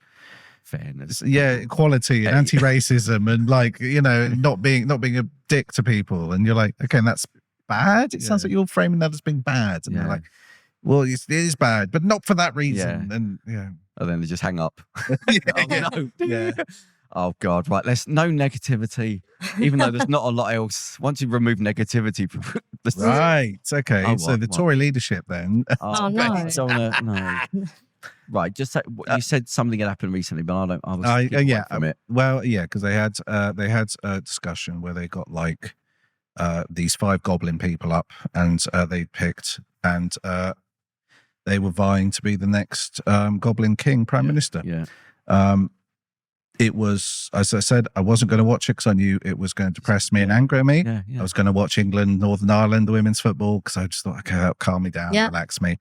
fairness, equality and anti-racism and not being a dick to people. And you're like, okay, and that's bad. It sounds like you're framing that as being bad. And they're like, well, it is bad, but not for that reason. And then they just hang up. Oh God, right. No negativity, even though there's not a lot else. Once you remove negativity from right. Okay. So the Tory leadership then. Oh no. No. Right. Just you said something had happened recently, but I was from it. Well, yeah, because they had a discussion where they got like these 5 goblin people up, and they picked, and they were vying to be the next Goblin King Prime Minister. Yeah. It was, as I said, I wasn't going to watch it because I knew it was going to depress me and anger me. Yeah, yeah. I was going to watch England, Northern Ireland, the women's football, because I just thought, okay, that'll calm me down, relax me.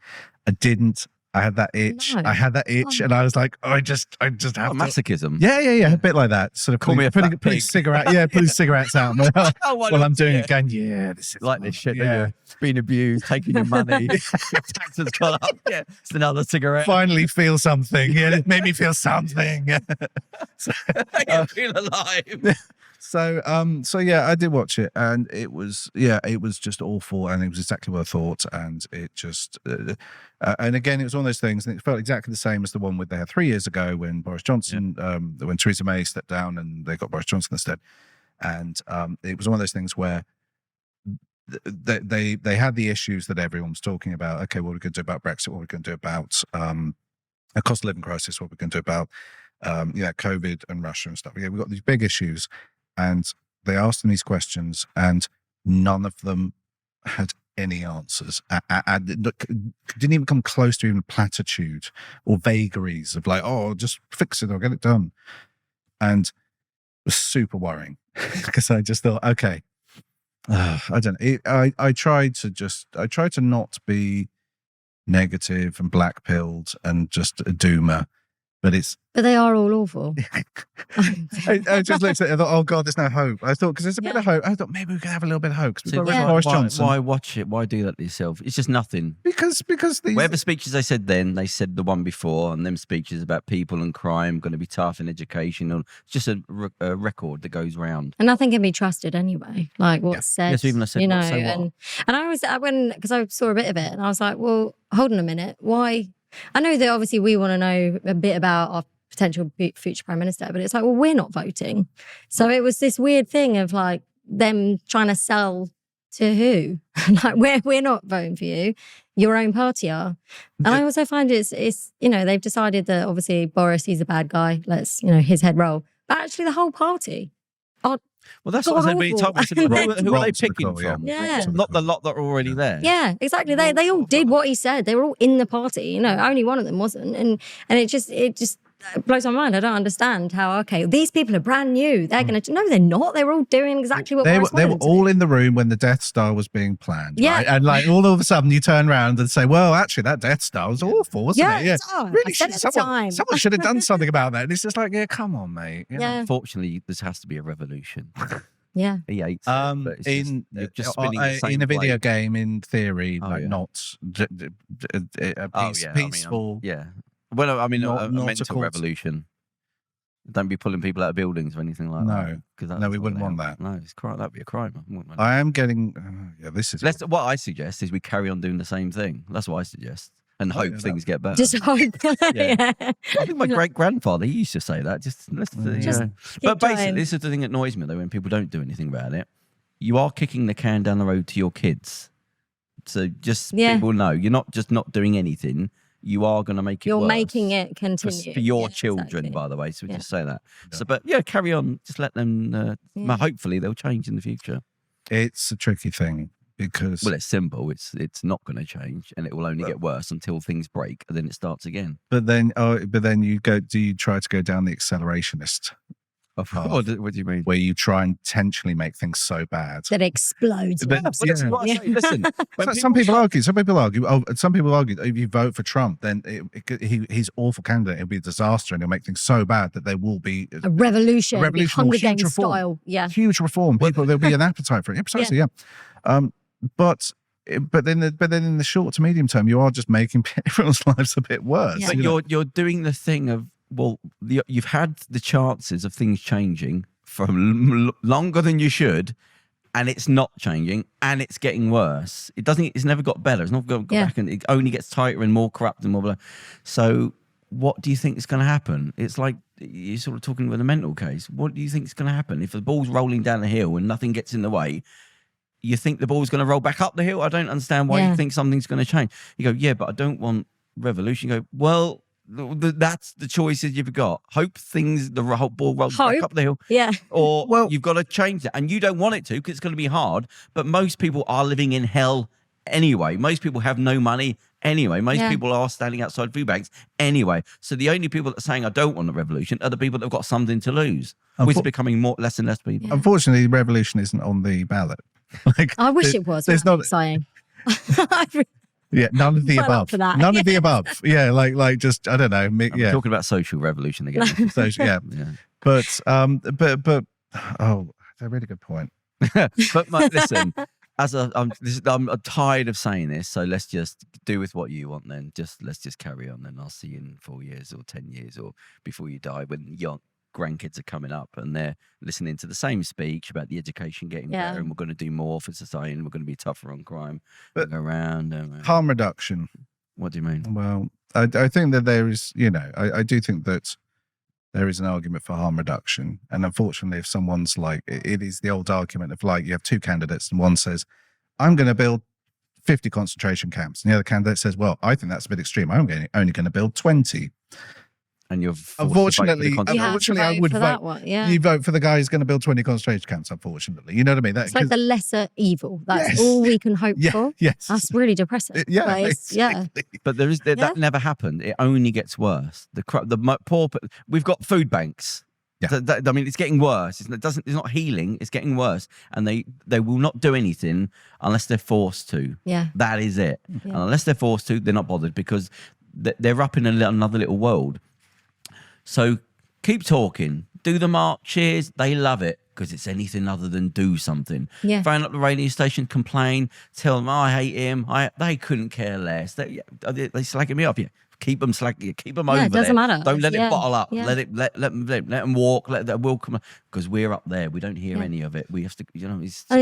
I didn't. I had that itch. No. And I was like, oh, I just have to. Masochism. Yeah. A bit like that. Sort of Call me a fat pig. cigarette. Yeah, putting cigarettes out while I'm doing it. Going, this is like this shit. Yeah, being abused, taking your money. Tax has gone up. Yeah, it's another cigarette. Finally, feel something. Yeah, it made me feel something. Feel alive. So yeah, I did watch it, and it was just awful, and it was exactly what I thought, and it just, and again, it was one of those things, and it felt exactly the same as the one they had 3 years ago when Boris Johnson, when Theresa May stepped down, and they got Boris Johnson instead, and it was one of those things where they had the issues that everyone was talking about. Okay, what are we going to do about Brexit? What are we going to do about a cost of living crisis? What are we going to do about COVID and Russia and stuff? Yeah, we've got these big issues. And they asked them these questions, and none of them had any answers. Didn't even come close to even platitude or vagaries of like, oh, just fix it or get it done. And it was super worrying because I just thought, okay, I don't know. I tried to not be negative and black-pilled and just a doomer. But they are all awful. I just looked at it and thought, oh God, there's no hope. I thought, because there's a bit of hope. I thought maybe we could have a little bit of hope. Boris Johnson. Why watch it? Why do that to yourself? It's just nothing. Because these... Whatever speeches they said then, they said the one before, and them speeches about people and crime, going to be tough in education. It's just a record that goes round. And nothing can be trusted anyway. Like what's said, yes, even I said, and because I saw a bit of it, and I was like, well, hold on a minute. Why? I know that obviously we want to know a bit about our potential future Prime Minister, but it's like, well, we're not voting. So it was this weird thing of like them trying to sell to who? Like, we're not voting for you. Your own party are. And I also find it's they've decided that obviously Boris, he's a bad guy. Let's, his head roll. But actually the whole party are... Well, that's what I said. Being told, who are they picking from? Yeah. Not the lot that are already there. Yeah, exactly. They all did what he said. They were all in the party. Only one of them wasn't. And it just blows my mind. I don't understand how, okay, these people are brand new. They're going to... No, they're not. They were all doing exactly what they were all in the room when the Death Star was being planned. Yeah. Right? And like all of a sudden you turn around and say, well, actually that Death Star was awful, wasn't it? Yeah. Really, someone should have done something about that. And it's just like, yeah, come on, mate. Unfortunately, this has to be a revolution. Yeah. He hates it, but you're just spinning the same in a video blade. game, in theory, not peaceful. Well, I mean, not a mental revolution. Don't be pulling people out of buildings or anything like that. No, we wouldn't want that. No, that'd be a crime. I am getting. This is. What I suggest is we carry on doing the same thing. That's what I suggest. And hope things get better. Just hope. Yeah. I think my great-grandfather, he used to say that. But basically, this is the thing that annoys me, though, when people don't do anything about it. You are kicking the can down the road to your kids. So just people know, you're not just not doing anything. You are going to make it worse. You're making it continue. For your children, by the way. So we just say that. So, but carry on. Just let them, hopefully they'll change in the future. It's a tricky thing. Because it's simple. It's not going to change, and it will only get worse until things break, and then it starts again. But then you go. Do you try to go down the accelerationist? What do you mean? Where you try and intentionally make things so bad that it explodes. Listen, some people argue. Some people argue if you vote for Trump, then he's awful candidate. It'll be a disaster, and he'll make things so bad that there will be a revolution, Hunger Games style. Yeah, huge reform. There'll be an appetite for it. Precisely. But then in the short to medium term, you are just making everyone's lives a bit worse. Yeah. But you're doing the thing of, you've had the chances of things changing for longer than you should, and it's not changing, and it's getting worse. It's never got better. It's not got back, and it only gets tighter and more corrupt and more blah. So what do you think is going to happen? It's like you're sort of talking with a mental case. What do you think is going to happen if the ball's rolling down the hill and nothing gets in the way? You think the ball's going to roll back up the hill? I don't understand why you think something's going to change. You go, yeah, but I don't want revolution. You go, well, that's the choices you've got. Hope the whole ball rolls back up the hill. Yeah. Or you've got to change that. And you don't want it to because it's going to be hard. But most people are living in hell anyway. Most people have no money anyway. Most people are standing outside food banks anyway. So the only people that are saying I don't want a revolution are the people that have got something to lose, which is becoming less and less people. Yeah. Unfortunately, revolution isn't on the ballot. I wish it was. There's not saying. Yeah, none of the above. None of the above. Yeah, like just I don't know. I'm talking about social revolution again. Yeah. But oh, that's a really good point. But listen, I'm tired of saying this, so let's just do with what you want. Then let's just carry on. Then I'll see you in 4 years or 10 years or before you die, when your grandkids are coming up and they're listening to the same speech about the education getting better, and we're going to do more for society, and we're going to be tougher on crime. But go around harm reduction. What do you mean? Well, I think that there is, I do think that there is an argument for harm reduction. And unfortunately, if someone's like, it is the old argument of like, you have two candidates and one says, I'm going to build 50 concentration camps. And the other candidate says, well, I think that's a bit extreme. I'm only going to build 20. And you're unfortunately, I would vote. One, You vote for the guy who's going to build 20 concentration camps. Unfortunately, you know what I mean. It's like the lesser evil. That's all we can hope for. Yes, that's really depressing. Exactly. But that never happened. It only gets worse. The poor. We've got food banks. Yeah. I mean, it's getting worse. It's not healing. It's getting worse, and they will not do anything unless they're forced to. Yeah, that is it. Yeah. And unless they're forced to, they're not bothered because they're up in another little world. So keep talking. Do the marches. They love it because it's anything other than do something. Yeah. Phone up the radio station, complain, tell them I hate him. They couldn't care less. They slagging me off. Yeah. Keep them slagging. Keep them over there. It doesn't matter. Don't let it bottle up. Yeah. Let them walk. Let that will come because we're up there. We don't hear any of it. We have to.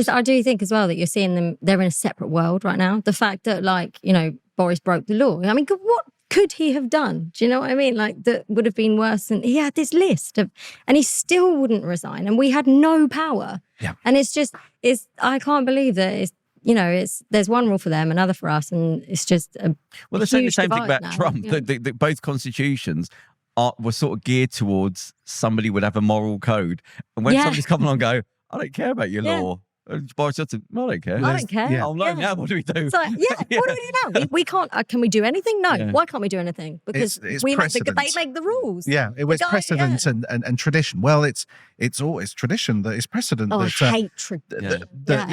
I do think as well that you're seeing them. They're in a separate world right now. The fact that Boris broke the law. I mean, what could he have done? Do you know what I mean? Like, that would have been worse than he had this list of, and he still wouldn't resign, and we had no power. Yeah. And I can't believe that there's one rule for them, another for us, and it's just they're saying the same thing about now. Trump. Yeah. That both constitutions were sort of geared towards somebody would have a moral code, and when somebody's coming along and go, I don't care about your law. Boris Johnson, I don't care. I don't care. Yeah. Oh, no, now what do we do? What do we do now? We can't. Can we do anything? No. Yeah. Why can't we do anything? Because they make the rules. Yeah, it was precedent and tradition. Well, it's tradition that is precedent. Oh, I hate tradition. When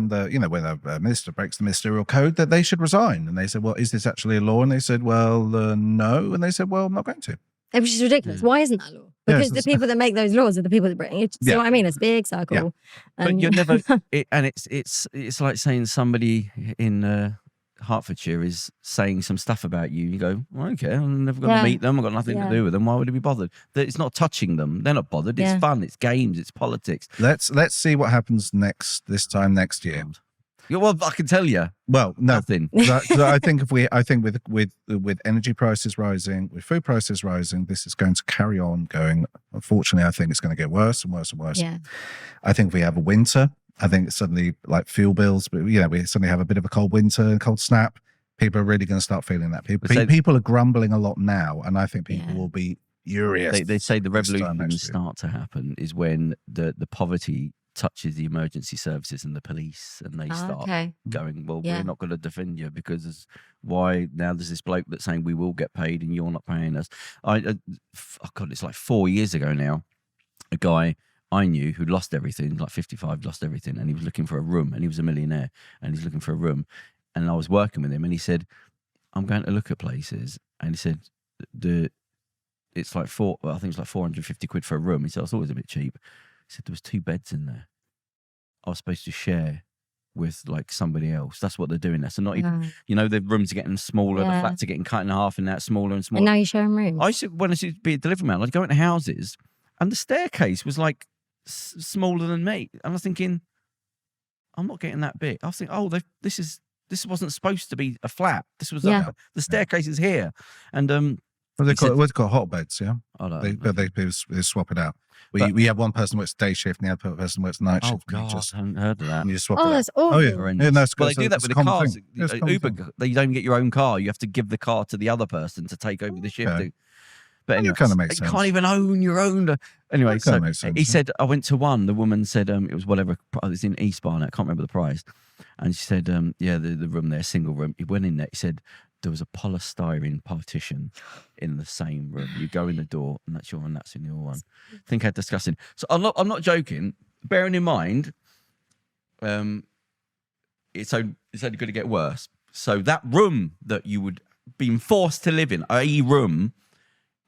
the minister breaks the ministerial code, that they should resign. And they said, well, is this actually a law? And they said, well, no. And they said, well, I'm not going to. Which is ridiculous. Why isn't that law? Because the people that make those laws are the people that bring it. See what I mean? It's a big circle. Yeah. But you're never. It's like saying somebody in Hertfordshire is saying some stuff about you. You go, well, okay, I'm never going to meet them. I've got nothing to do with them. Why would I be bothered? It's not touching them. They're not bothered. It's fun. It's games. It's politics. Let's see what happens this time next year. Yeah, well, I can tell you. Well, no. Nothing. So I think with energy prices rising, with food prices rising, this is going to carry on going. Unfortunately, I think it's going to get worse and worse and worse. Yeah. I think if we have a winter, I think it's suddenly like fuel bills, but we suddenly have a bit of a cold winter, cold snap. People are really going to start feeling that. People are grumbling a lot now, and I think people will be furious. They say the revolution start to happen is when the poverty touches the emergency services and the police, and they start going, well, we're not going to defend you because why now there's this bloke that's saying we will get paid and you're not paying us. It's like 4 years ago now, a guy I knew who lost everything, like 55, lost everything, and he was looking for a room, and he was a millionaire, and he's looking for a room, and I was working with him, and he said, I'm going to look at places, and he said, it's like 450 quid for a room. He said, I thought it was a bit cheap. He said there was 2 beds in there. I was supposed to share with like somebody else. That's what they're doing. That's not even, the rooms are getting smaller, the flats are getting cut in half, and that's smaller and smaller. And now you're sharing rooms. When I used to be a delivery man, I'd go into houses, and the staircase was like smaller than me. And I was thinking, I'm not getting that big. I was thinking, this wasn't supposed to be a flat. This was the staircase is here, and What's it called? Hotbeds, yeah? I don't know. They swap it out. We have one person works day shift and the other person works night shift. Oh, God, I haven't heard of that. And you just swap it out. That's awful. Oh, yeah. Well, they do that with the cars. Uber, you don't get your own car. You have to give the car to the other person to take over the shift. Okay. But anyway, it kind of makes sense. You can't even own your own. Anyway, so he said, I went to one. The woman said it was whatever. It was in East Barnet. I can't remember the price. And she said, the room there, single room. He went in there. He said, there was a polystyrene partition in the same room. You go in the door, and that's your one, that's in your one. I think how disgusting. So I'm not joking. Bearing in mind, it's only going to get worse. So that room that you would be forced to live in, a room,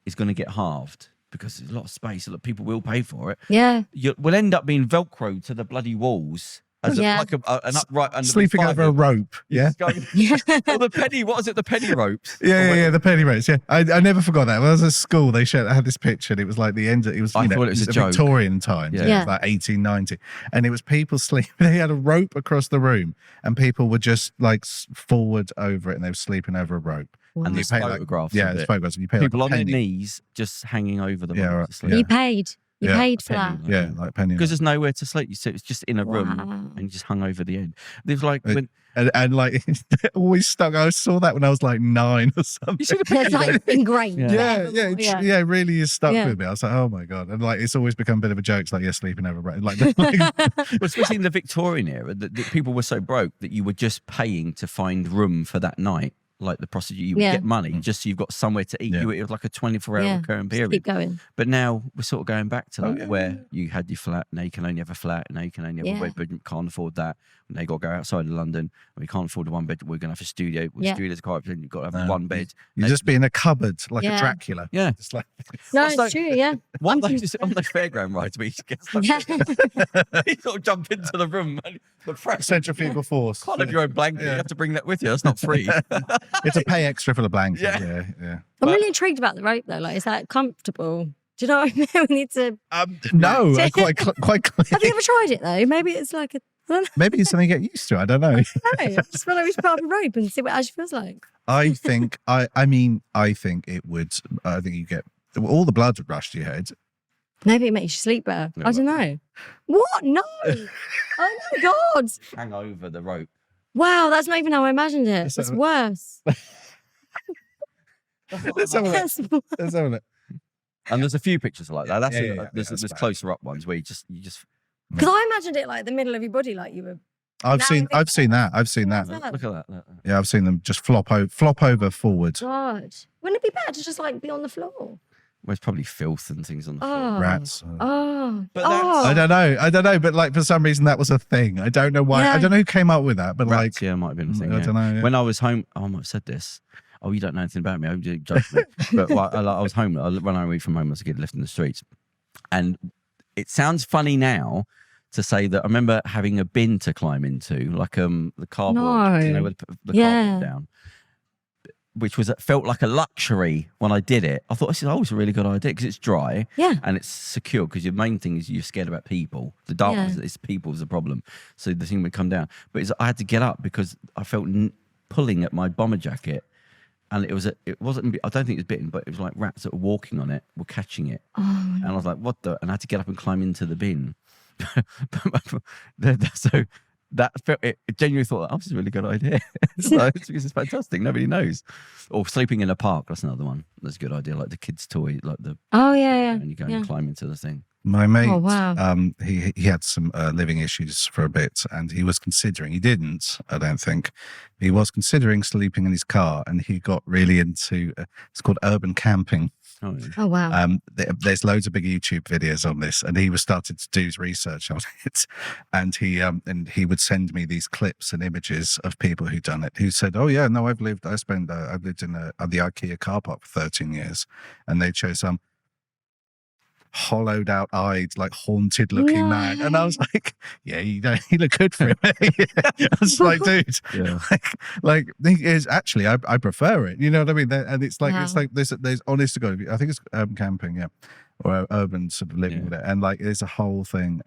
is going to get halved because there's a lot of space. A lot of people will pay for it. Yeah, we'll end up being Velcroed to the bloody walls. As like an upright sleeping over a rope, yeah. Well, the penny, what is it? The penny ropes. Yeah, the penny ropes. Yeah, I never forgot that. When I was at school, they had this picture, and it was like the end. It was I thought it was a joke. Victorian times. Yeah. It was like 1890, and it was people sleeping. They had a rope across the room, and people were just like forward over it, and they were sleeping over a rope. Wow. And there's photographs. There's photographs. And you pay people like on their knees, just hanging over them. Yeah, right. You paid. You paid for that. Yeah, like penny. Because there's nowhere to sleep. So it's just in a room and just hung over the end. There's like and like it always stuck. I saw that when I was like 9 or something. It's like ingrained. Yeah, it really is stuck with me. I was like, oh my God. And like it's always become a bit of a joke. It's like, sleeping over like well, especially in the Victorian era, that people were so broke that you were just paying to find room for that night. Like the prostitute, you would get money just so you've got somewhere to eat. It was like a 24-hour recurring period. Keep going. But now we're sort of going back to that where you had your flat, now you can only have a flat, now you can only have a bedroom, can't afford that. Now you got to go outside of London, we can't afford a one bed, we're going to have a studio. Studio's quite, you've got to have one bed. You're just being a cupboard, like a Dracula. Yeah. Just like, no, it's true, yeah. On the fairground rides, where you get stuck you sort of jump into the room. And the centrifugal force. Can't have your own blanket, you have to bring that with you, that's not free. It's a pay extra for the blanket. Yeah. I'm really intrigued about the rope though. Like, is that comfortable? Do you know what I mean? We need to. No, quite clear. Have you ever tried it though? Maybe it's like maybe it's something you get used to. I don't know. I just feel like we should put up a rope and see what it actually feels like. I think. I think it would. I think you get all the blood would rush to your head. Maybe it makes you sleep better. I don't know. What? No. Oh my God. Hang over the rope. Wow, that's not even how I imagined it. It's worse. Let's have a look. And there's a few pictures like that. There's closer up ones where you just. Because I imagined it like the middle of your body, like you were. I've seen that. Look at that. Yeah, I've seen them just flop over forward. God, wouldn't it be better to just like be on the floor? Well, it's probably filth and things on the floor. Rats. But I don't know. But like for some reason that was a thing. I don't know why. I don't know who came up with that. But rats, it might have been a thing. I don't know. When I was home, I might have said this. Oh, you don't know anything about me. I don't judge me. But I was home. I ran away from home as a kid, lived in the streets. And it sounds funny now to say that I remember having a bin to climb into, like the cardboard, you know, with the cardboard down. Which felt like a luxury when I did it. I thought this is always a really good idea because it's dry and it's secure. Because your main thing is you're scared about people. The darkness is people's the problem. So the thing would come down. But I had to get up because I felt pulling at my bomber jacket, and it wasn't. I don't think it was bitten, but it was like rats that were walking on it were catching it. Oh, and I was like, what the? And I had to get up and climb into the bin. So. It genuinely thought, this is a really good idea. It's fantastic. Nobody knows. Or sleeping in a park. That's another one. That's a good idea. Like the kids' toy, like the. Oh yeah. And you go and climb into the thing. My mate, he had some living issues for a bit, and he was considering. He didn't, I don't think. He was considering sleeping in his car, and he got really into. It's called urban camping. Oh wow! There's loads of big YouTube videos on this, and he was starting to do his research on it, and he would send me these clips and images of people who'd done it. Who said, "Oh yeah, no, I've lived in the IKEA car park for 13 years," and they'd show some hollowed out eyed, like haunted looking man. And I was like, yeah, you look good for him. I was like, dude, like is actually I prefer it. You know what I mean? And it's like there's honest to God, I think it's urban camping, or urban sort of living with it. And like there's a whole thing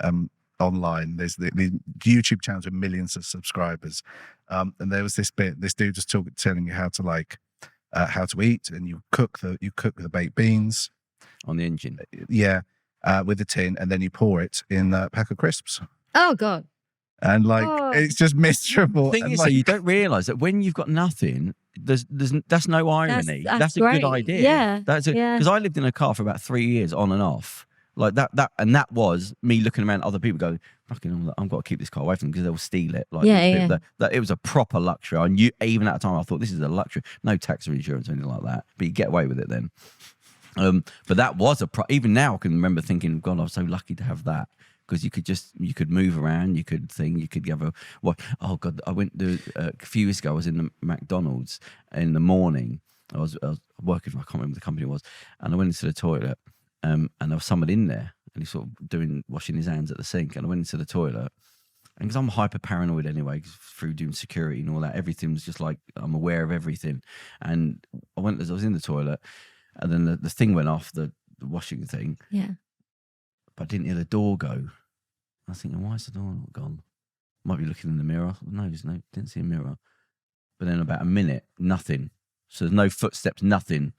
online. There's the YouTube channels with millions of subscribers. And there was this dude just telling you how to like how to eat, and you cook the baked beans on the engine. With the tin, and then you pour it in a pack of crisps. Oh God. And it's just miserable. The thing is, so you don't realise that when you've got nothing, that's no irony. That's a good idea. Yeah. Because I lived in a car for about 3 years on and off. Like that was me looking around at other people going, fucking, I've got to keep this car away from them because they'll steal it. Like, that it was a proper luxury. I knew, even at the time, I thought this is a luxury. No tax or insurance or anything like that. But you get away with it then. But that was even now I can remember thinking, God, I was so lucky to have that. Because you could move around, you could have oh God, I went to, a few years ago, I was in the McDonald's in the morning. I was working for, I can't remember what the company it was, and I went into the toilet, and there was someone in there, and he's sort of washing his hands at the sink, and I went into the toilet, and because I'm hyper paranoid anyway, through doing security and all that, everything was just like, I'm aware of everything, and I was in the toilet, and then the thing went off, the washing thing. Yeah. But I didn't hear the door go. I was thinking, why is the door not gone? Might be looking in the mirror. No, didn't see a mirror. But then about a minute, nothing. So there's no footsteps, nothing.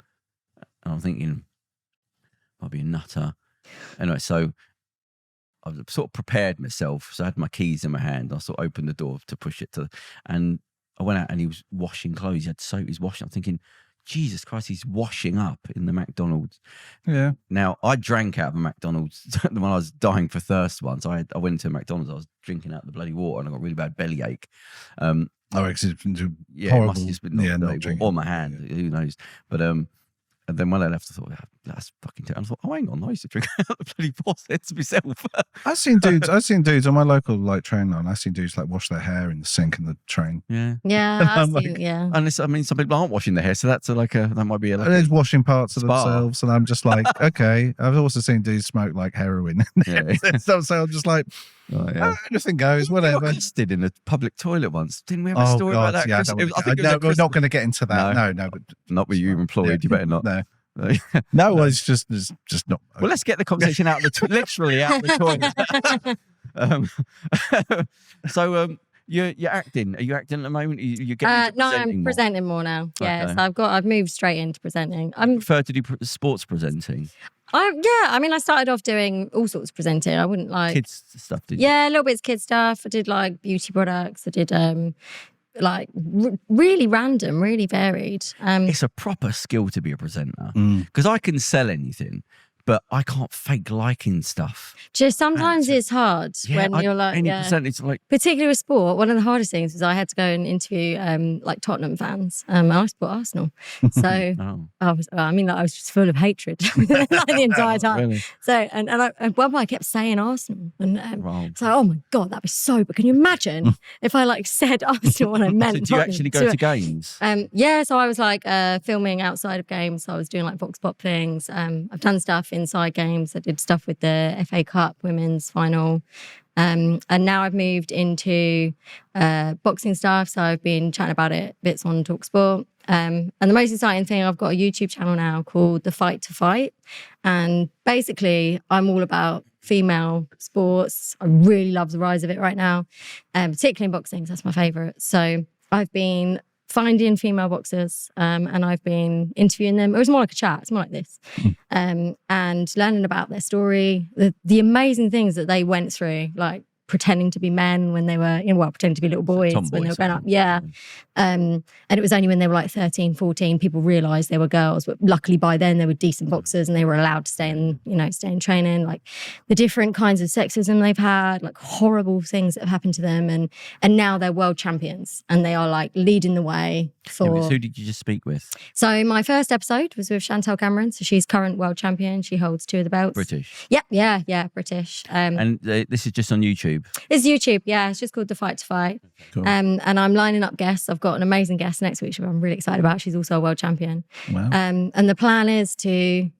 And I'm thinking, might be a nutter. Anyway, so I sort of prepared myself. So I had my keys in my hand. I sort of opened the door to push it and I went out and he was washing clothes. He had soap, he was washing. I'm thinking, Jesus Christ, he's washing up in the McDonald's. Yeah. Now, I drank out of a McDonald's when I was dying for thirst once. I went into a McDonald's, I was drinking out the bloody water and I got really bad bellyache. Because it's been horrible. It must have just been not drinking. Or my hand, who knows. But and then when I left, I thought, that's fucking terrible. I thought, oh, hang on, I used to drink out the bloody faucets myself. I've seen dudes on my local train line. I've seen dudes wash their hair in the sink in the train. Yeah. And some people aren't washing their hair, so that's that might be there's washing parts of themselves, and I'm just like, okay. I've also seen dudes smoke heroin. So I'm just like, anything goes, whatever. We got custard in a public toilet once. Didn't we have a story about that? Yeah, we're not going to get into that. No, but not with you employed. You better not. No, it's just not. Well, let's get the conversation out of the literally out of the toilet. So you're acting. Are you acting at the moment? You're getting no, I'm presenting more now. Yeah, okay. So I've moved straight into presenting. I prefer to do sports presenting. I started off doing all sorts of presenting. I wouldn't kids stuff. Did you? Yeah, a little bit of kids stuff. I did beauty products. I did really random, really varied. It's a proper skill to be a presenter because I can sell anything, but I can't fake liking stuff. Just sometimes it's hard when you're it's particularly with sport. One of the hardest things was I had to go and interview Tottenham fans. I support Arsenal, so I was just full of hatred the entire time. Really? So and at one point I kept saying Arsenal, and so oh my God, that'd be so. But can you imagine if I said Arsenal when I meant? So do you actually go to games? Yeah, so I was filming outside of games. So I was doing vox pop things. I've done stuff inside games. I did stuff with the FA Cup women's final, and now I've moved into boxing stuff. So I've been chatting about it bits on TalkSport. And the most exciting thing, I've got a YouTube channel now called The Fight to Fight, and basically I'm all about female sports. I really love the rise of it right now, particularly in boxing. That's my favourite. So I've been finding female boxers and I've been interviewing them. It was more like a chat. It's more like this. And learning about their story, the amazing things that they went through, pretending to be men when they were, pretending to be little boys when they were growing up. Yeah. And it was only when they were 13, 14, people realised they were girls. But luckily by then they were decent boxers and they were allowed to stay in training. The different kinds of sexism they've had, horrible things that have happened to them. And now they're world champions and they are leading the way for... Yeah, who did you just speak with? So my first episode was with Chantal Cameron. So she's current world champion. She holds 2 of the belts. British? Yeah, British. And this is just on YouTube? It's YouTube, yeah. It's just called The Fight to Fight. Cool. And I'm lining up guests. I've got an amazing guest next week, which I'm really excited about. She's also a world champion. Wow. And the plan is to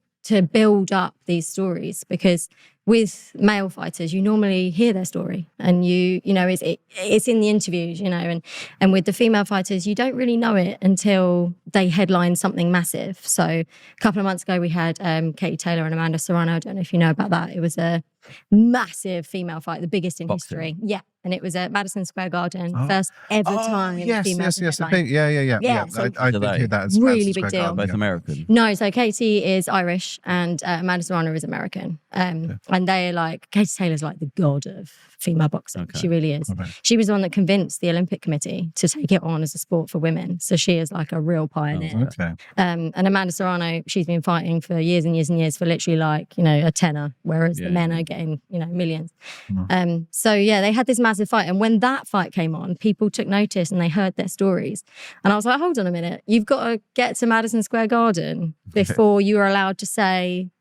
build up these stories because with male fighters, you normally hear their story, and it's in the interviews, and with the female fighters, you don't really know it until they headline something massive. So a couple of months ago, we had Katie Taylor and Amanda Serrano. I don't know if you know about that. It was a massive female fight, the biggest in history. Yeah. And it was at Madison Square Garden, first ever time. Yes. Yeah. So I did hear that. It's really big deal. Both American? No, so Katie is Irish and Amanda Serrano is American. And they're like, Katie Taylor's like the god of female boxing. Okay. She really is. Okay. She was the one that convinced the Olympic Committee to take it on as a sport for women. So she is like a real pioneer. Oh, okay. And Amanda Serrano, she's been fighting for years and years and years for literally like, a tenner, whereas the men are getting, millions. So yeah, they had this massive fight. And when that fight came on, people took notice and they heard their stories. And I was like, hold on a minute. You've got to get to Madison Square Garden before you are allowed to say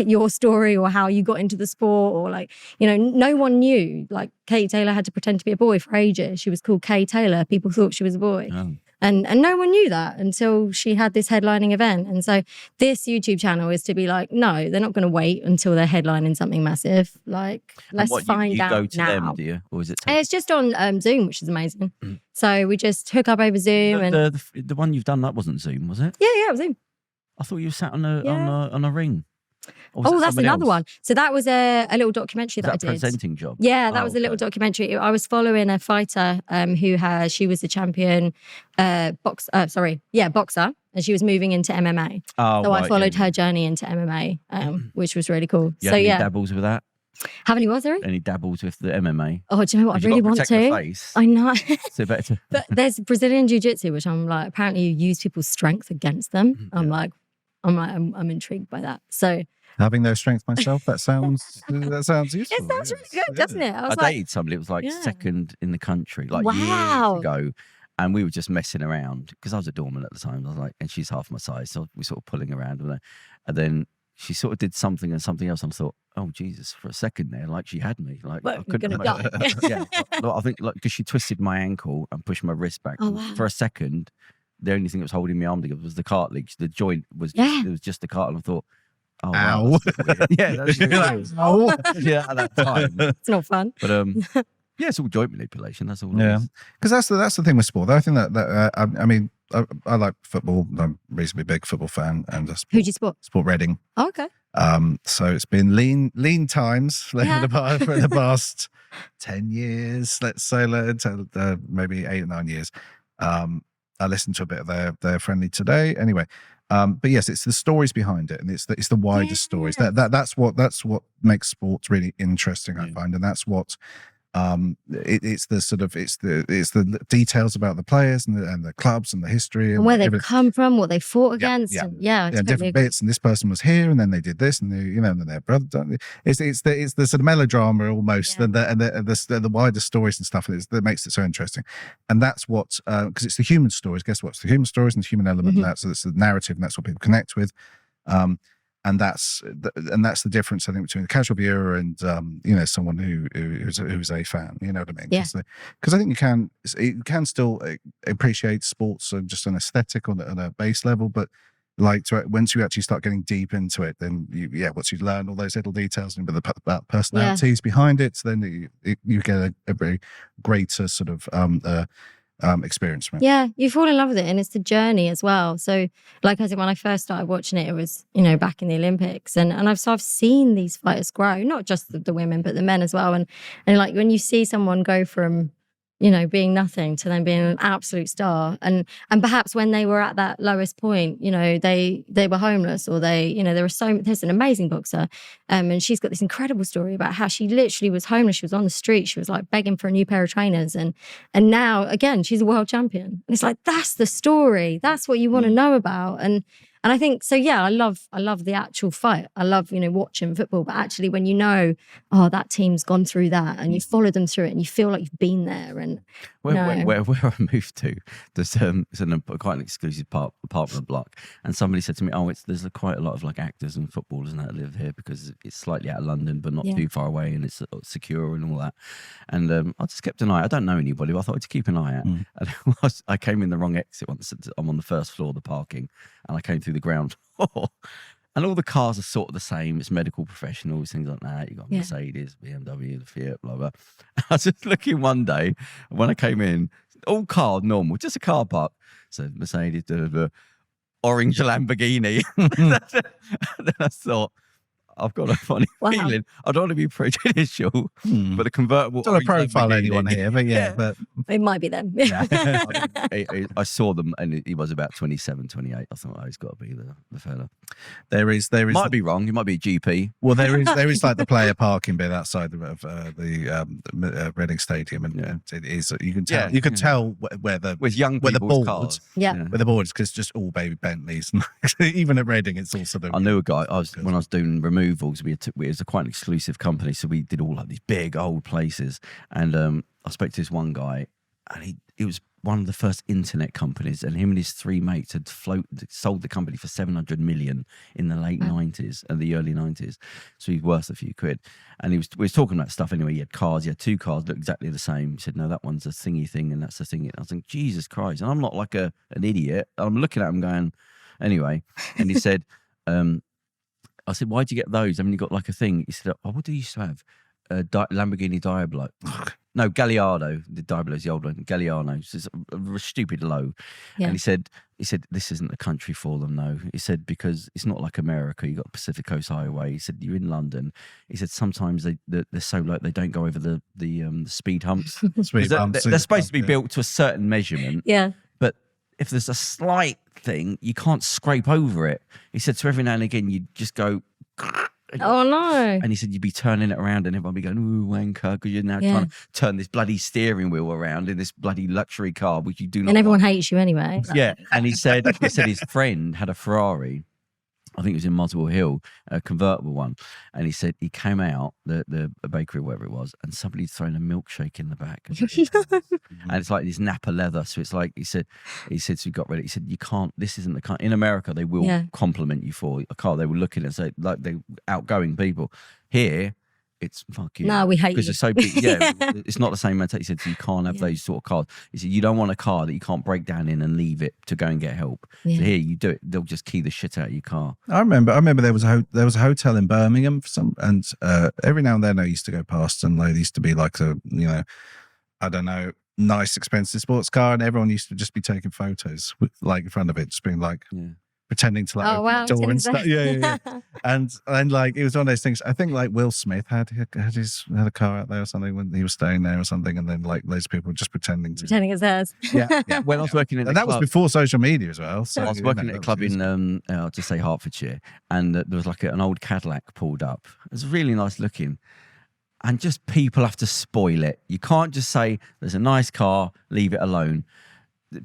your story or how you got into the sport, or like, no one knew. Like Katie Taylor had to pretend to be a boy for ages. She was called Kay Taylor. People thought she was a boy. Oh. And no one knew that until she had this headlining event. And so this YouTube channel is to be like, no, they're not going to wait until they're headlining something massive. Like, let's find out now. You go to them, do you? Or is it? It's just on Zoom, which is amazing. So we just hook up over Zoom. The one you've done, that wasn't Zoom, was it? Yeah, it was Zoom. I thought you sat on a ring. That's another one. So that was a little documentary that I did. Presenting job? Yeah, that was a little documentary. I was following a fighter she was the champion boxer, and she was moving into MMA. So I followed her journey into MMA, which was really cool. You had any dabbles with that? Have any what, sorry? Any dabbles with the MMA? Oh, do you know what? I really want to. Face, I know. So better. But there's Brazilian Jiu-Jitsu, which I'm like, apparently you use people's strength against them. I'm intrigued by that. So having no strength myself, that sounds useful. It sounds really good, doesn't it? I dated somebody. It was like second in the country, like years ago. And we were just messing around because I was a doorman at the time. I was like, and she's half my size, so we sort of pulling around with her. And then she sort of did something and something else, and I thought, oh Jesus, for a second there, like she had me, like I couldn't. Yeah, I think like because she twisted my ankle and pushed my wrist back for a second. The only thing that was holding my arm together was the cartilage. The joint was it was just the cartilage. I thought, oh, ow. Wow, that's weird. Yeah, at that time. It's not fun. But it's all joint manipulation. That's all. Yeah, because that's the thing with sport. I think that I mean, I like football. I'm a reasonably big football fan, and who do you support? Sport Reading. Oh, okay. So it's been lean times for the past 10 years. Let's say maybe 8 or 9 years. I listened to a bit of their Friendly today. Anyway, but yes, it's the stories behind it, and it's the wider stories. That's what makes sports really interesting, I find, and that's what it's the details about the players and the clubs and the history and where they've come from, what they fought against, different bits. And this person was here, and then they did this, and and then their brother done it. It's the sort of melodrama almost, and the wider stories and stuff that makes it so interesting. And that's what because it's the human stories. Guess what? It's the human stories and the human element. And that's the narrative, and that's what people connect with. And that's the difference, I think, between the casual viewer and someone who's a fan. You know what I mean? Yeah. Because I think you can still appreciate sports on just an aesthetic on a base level, but once you actually start getting deep into it, then once you learn all those little details and about personalities behind it, then you get a very greater sort of experience from it. Yeah, you fall in love with it, and it's the journey as well. So like I said, when I first started watching it was back in the Olympics, and I've seen these fighters grow, not just the women but the men as well, and like when you see someone go from being nothing to then being an absolute star, and perhaps when they were at that lowest point, they were homeless, or there's an amazing boxer, and she's got this incredible story about how she literally was homeless. She was on the street. She was like begging for a new pair of trainers, and now again she's a world champion. And it's like, that's the story. That's what you want to know about. And I think so. Yeah, I love the actual fight. I love watching football. But actually, when that team's gone through that, and you follow them through it, and you feel like you've been there. And where I moved to, there's quite an exclusive apartment block, and somebody said to me, there's quite a lot of like actors and footballers and that live here because it's slightly out of London, but not too far away, and it's secure and all that. And I just kept an eye. I don't know anybody, but I thought I'd keep an eye out. And I came in the wrong exit once. I'm on the first floor of the parking, and I came through the ground floor, And all the cars are sort of the same. It's medical professionals, things like that. You got Mercedes, BMW, the Fiat, blah, blah. I was just looking one day when I came in, all car normal, just a car park. So Mercedes, orange Lamborghini. Then I thought, I've got a funny feeling. I don't want to be prejudicial, but a convertible. Don't profile anyone here, but but it might be them. I saw them, and he was about 27, 28. I thought, oh, he's got to be the fella. There is. Might be wrong. He might be a GP. Well, there is like the player parking bit outside of the Reading Stadium, and it is. You can tell. You can tell where the cars. Where the board is, because it's just all baby Bentleys. Even at Reading, it's all sort of. I knew a guy. When I was doing removals, it was quite an exclusive company, so we did all like these big old places. And I spoke to this one guy, and it was one of the first internet companies, and him and his three mates had sold the company for 700 million in the late 90s and the early 90s. So he's worth a few quid. And we was talking about stuff anyway. He had cars. He had two cars looked exactly the same. He said, no, that one's a thingy thing, and that's a thingy. I was like, Jesus Christ. And I'm not like an idiot. I'm looking at him going, anyway. And he said, I said, why'd you get those? I mean, you got like a thing. He said, oh, what do you used to have? Lamborghini Diablo. No, Galliano. The Diablo is the old one. Galliano. So it's a stupid low. Yeah. And he said, this isn't the country for them, though. He said, because it's not like America. You got Pacific Coast Highway. He said, you're in London. He said, sometimes they're so low they don't go over the speed humps. They're supposed to be built to a certain measurement. Yeah. But if there's a slight thing, you can't scrape over it. He said, so every now and again you just go. Oh no! And he said you'd be turning it around, and everyone would be going, "Ooh, wanker," because you're now trying to turn this bloody steering wheel around in this bloody luxury car, which you do not. And everyone hates you anyway. Yeah, and he said his friend had a Ferrari. I think it was in Muswell Hill, a convertible one. And he said he came out, the bakery, whatever it was, and somebody'd thrown a milkshake in the back. And it's like this Napa leather. So it's like, he said, so he got ready. He said, you can't, this isn't the car. In America, they will compliment you for a car. They will look at it and say, like, they're outgoing people. Here, it's fuck you. No, we hate you. Because it's so big. Yeah, it's not the same mentality. He said, so you can't have those sort of cars. He said, you don't want a car that you can't break down in and leave it to go and get help. Yeah. So here, you do it, they'll just key the shit out of your car. I remember there was a hotel in Birmingham and every now and then I used to go past, and there used to be like a, I don't know, nice expensive sports car, and everyone used to just be taking photos with, like, in front of it, just being like, pretending to like open the door and stuff. Yeah. and like, it was one of those things. I think like Will Smith had a car out there or something when he was staying there or something, and then like loads of people just pretending it's theirs. Yeah. When I was working in and that club, was before social media as well. So I was working at a club in I'll just say Hertfordshire, and there was like an old Cadillac pulled up. It was really nice looking. And just people have to spoil it. You can't just say there's a nice car, leave it alone.